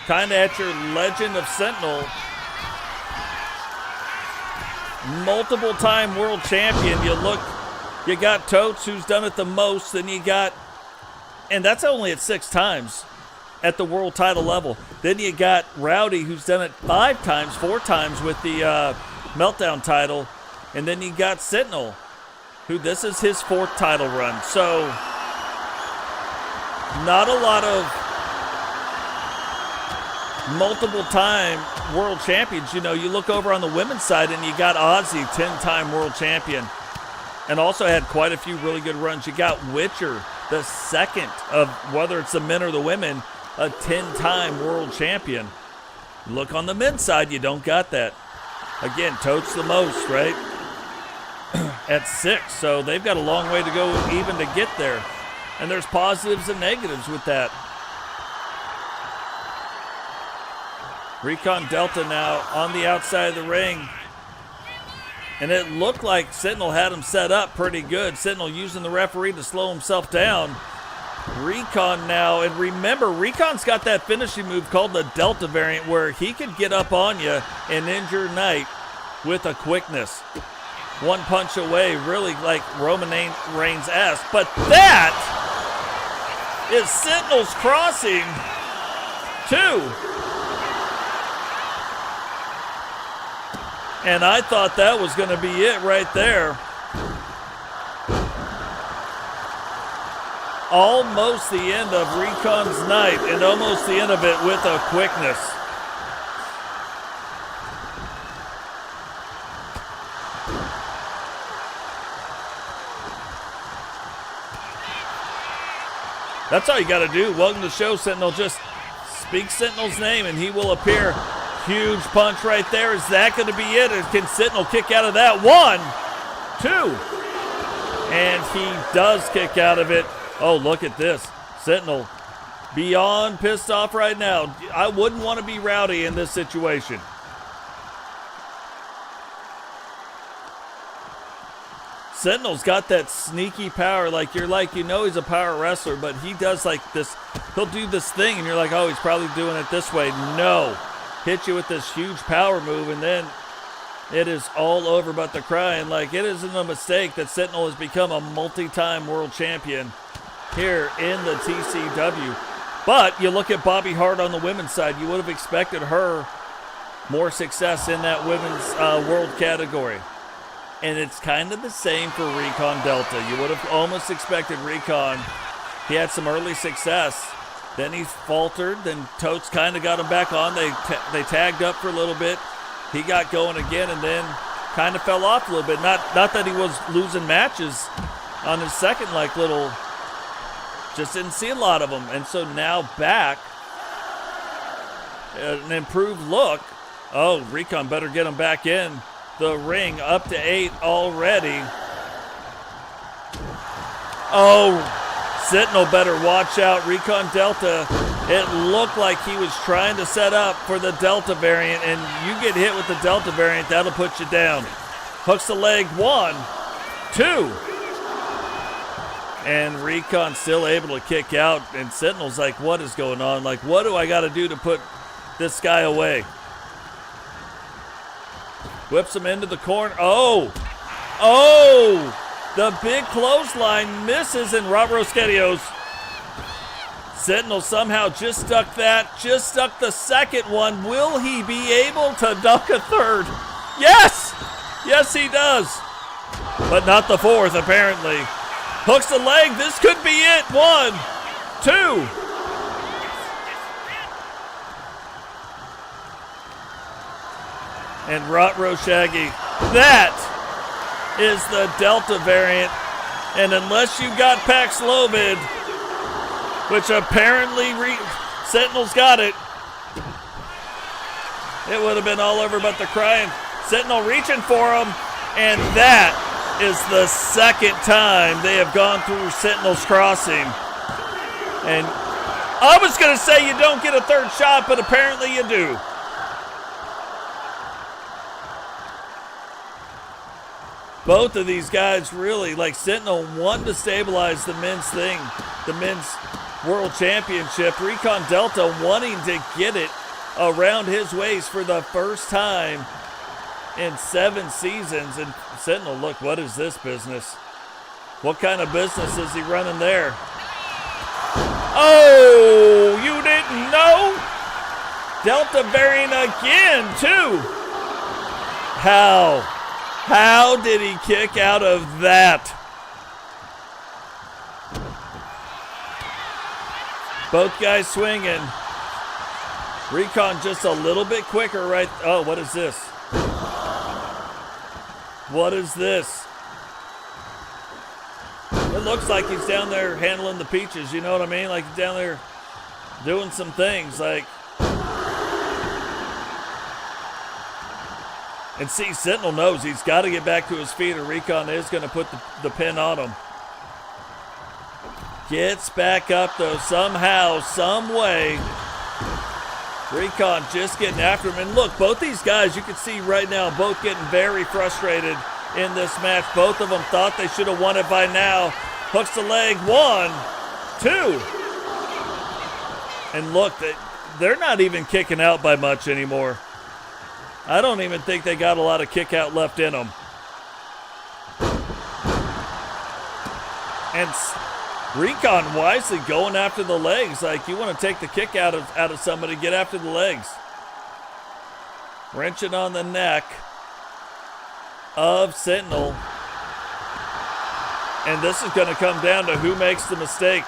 kind of at your Legend of Sentinel, multiple time world champion. You got Totes, who's done it the most, then you got, and that's only at 6 times at the world title level. Then you got Rowdy, who's done it 5 times, 4 times with the Meltdown title. And then you got Sentinel, who this is his 4th title run. So not a lot of multiple-time world champions. You know, you look over on the women's side and you got Ozzy, 10-time world champion, and also had quite a few really good runs. You got Witcher, the 2nd of, whether it's the men or the women, a 10-time world champion. Look on the men's side, you don't got that. Again, Totes the most, right? At 6, so they've got a long way to go even to get there. And there's positives and negatives with that. Recon Delta now on the outside of the ring. And it looked like Sentinel had him set up pretty good. Sentinel using the referee to slow himself down. Recon now, and remember, Recon's got that finishing move called the Delta variant where he could get up on you and end your night with a quickness. One punch away, really like Roman Reigns-esque. But that is Sentinel's crossing 2. And I thought that was going to be it right there. Almost the end of Recon's night, and almost the end of it with a quickness. That's all you got to do. Welcome to the show, Sentinel. Just speak Sentinel's name and he will appear. Huge punch right there. Is that going to be it? Or can Sentinel kick out of that? 1, 2. And he does kick out of it. Oh, look at this. Sentinel beyond pissed off right now. I wouldn't want to be rowdy in this situation. Sentinel's got that sneaky power. You know he's a power wrestler, but he does like this. He'll do this thing, and you're like, oh, he's probably doing it this way. No. Hit you with this huge power move, and then it is all over but the crying. Like, it isn't a mistake that Sentinel has become a multi-time world champion here in the TCW. But you look at Bobby Hart on the women's side, you would have expected her more success in that women's world category. And it's kind of the same for Recon Delta. You would have almost expected Recon. He had some early success. Then he faltered. Then Totes kind of got him back on. They tagged up for a little bit. He got going again and then kind of fell off a little bit. Not that he was losing matches on his second little. Just didn't see a lot of them. And so now back. An improved look. Oh, Recon better get him back in the ring. Up to 8 already. Oh, Sentinel better watch out. Recon Delta, it looked like he was trying to set up for the Delta variant, and you get hit with the Delta variant, that'll put you down. Hooks the leg. 1, 2. And Recon still able to kick out, and Sentinel's like, what is going on? Like, what do I got to do to put this guy away? Whips him into the corner. Oh! The big clothesline misses, and Rob Rosketios. Sentinel somehow just stuck the second one. Will he be able to duck a third? Yes! Yes, he does. But not the fourth, apparently. Hooks the leg. This could be it. 1, 2. And Rotro Shaggy. That is the Delta variant. And unless you got Paxlovid, which apparently Sentinel's got it, it would have been all over but the crying. Sentinel reaching for him, and that is the second time they have gone through Sentinel's crossing. And I was going to say you don't get a third shot, but apparently you do. Both of these guys really, Sentinel wanted to stabilize the men's thing, the men's world championship. Recon Delta wanting to get it around his waist for the first time in 7 seasons. And Sentinel, look, what is this business? What kind of business is he running there? Oh, you didn't know? Delta variant again, too. How did he kick out of that? Both guys swinging. Recon just a little bit quicker right. Oh, what is this? What is this? It looks like he's down there handling the peaches, you know what I mean? Like he's down there doing some things. And see, Sentinel knows he's got to get back to his feet or Recon is going to put the pin on him. Gets back up, though, somehow, some way. Recon just getting after him. And look, both these guys, you can see right now, both getting very frustrated in this match. Both of them thought they should have won it by now. Hooks the leg. 1, 2. And look, they're not even kicking out by much anymore. I don't even think they got a lot of kick out left in them. And Recon wisely going after the legs. Like, you want to take the kick out of somebody, get after the legs. Wrenching on the neck of Sentinel. And this is going to come down to who makes the mistake.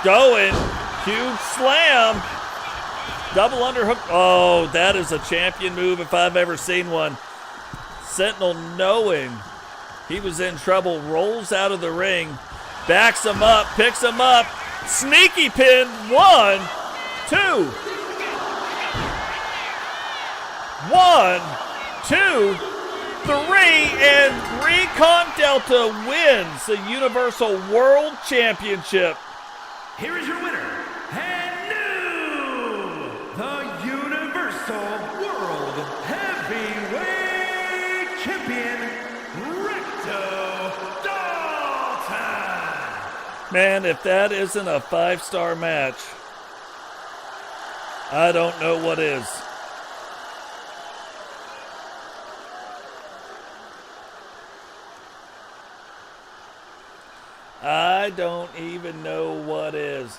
Going. Huge slam. Double underhook. Oh, that is a champion move if I've ever seen one. Sentinel, knowing he was in trouble, rolls out of the ring, backs him up, picks him up, sneaky pin. 1, 2. 1, 2, 3, and Recon Delta wins the Universal World Championship. Here is your winner, and new, the Universal World Heavyweight Champion, Recto Dalton. Man, if that isn't a 5-star match, I don't know what is. I don't even know what is.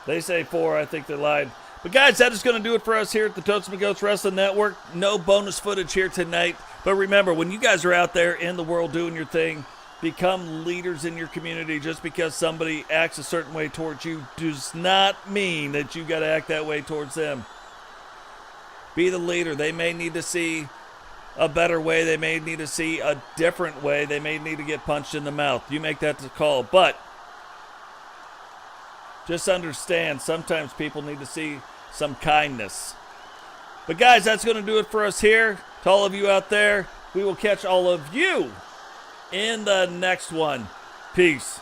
They say 4, I think they lied. But guys, that is going to do it for us here at the Totes and Goats Wrestling Network. No bonus footage here tonight. But remember, when you guys are out there in the world doing your thing, become leaders in your community. Just because somebody acts a certain way towards you does not mean that you got to act that way towards them. Be the leader. They may need to see a better way. They may need to see a different way. They may need to get punched in the mouth. You make that the call. But just understand, sometimes people need to see some kindness. But guys, that's going to do it for us here. To all of you out there, we will catch all of you in the next one. Peace.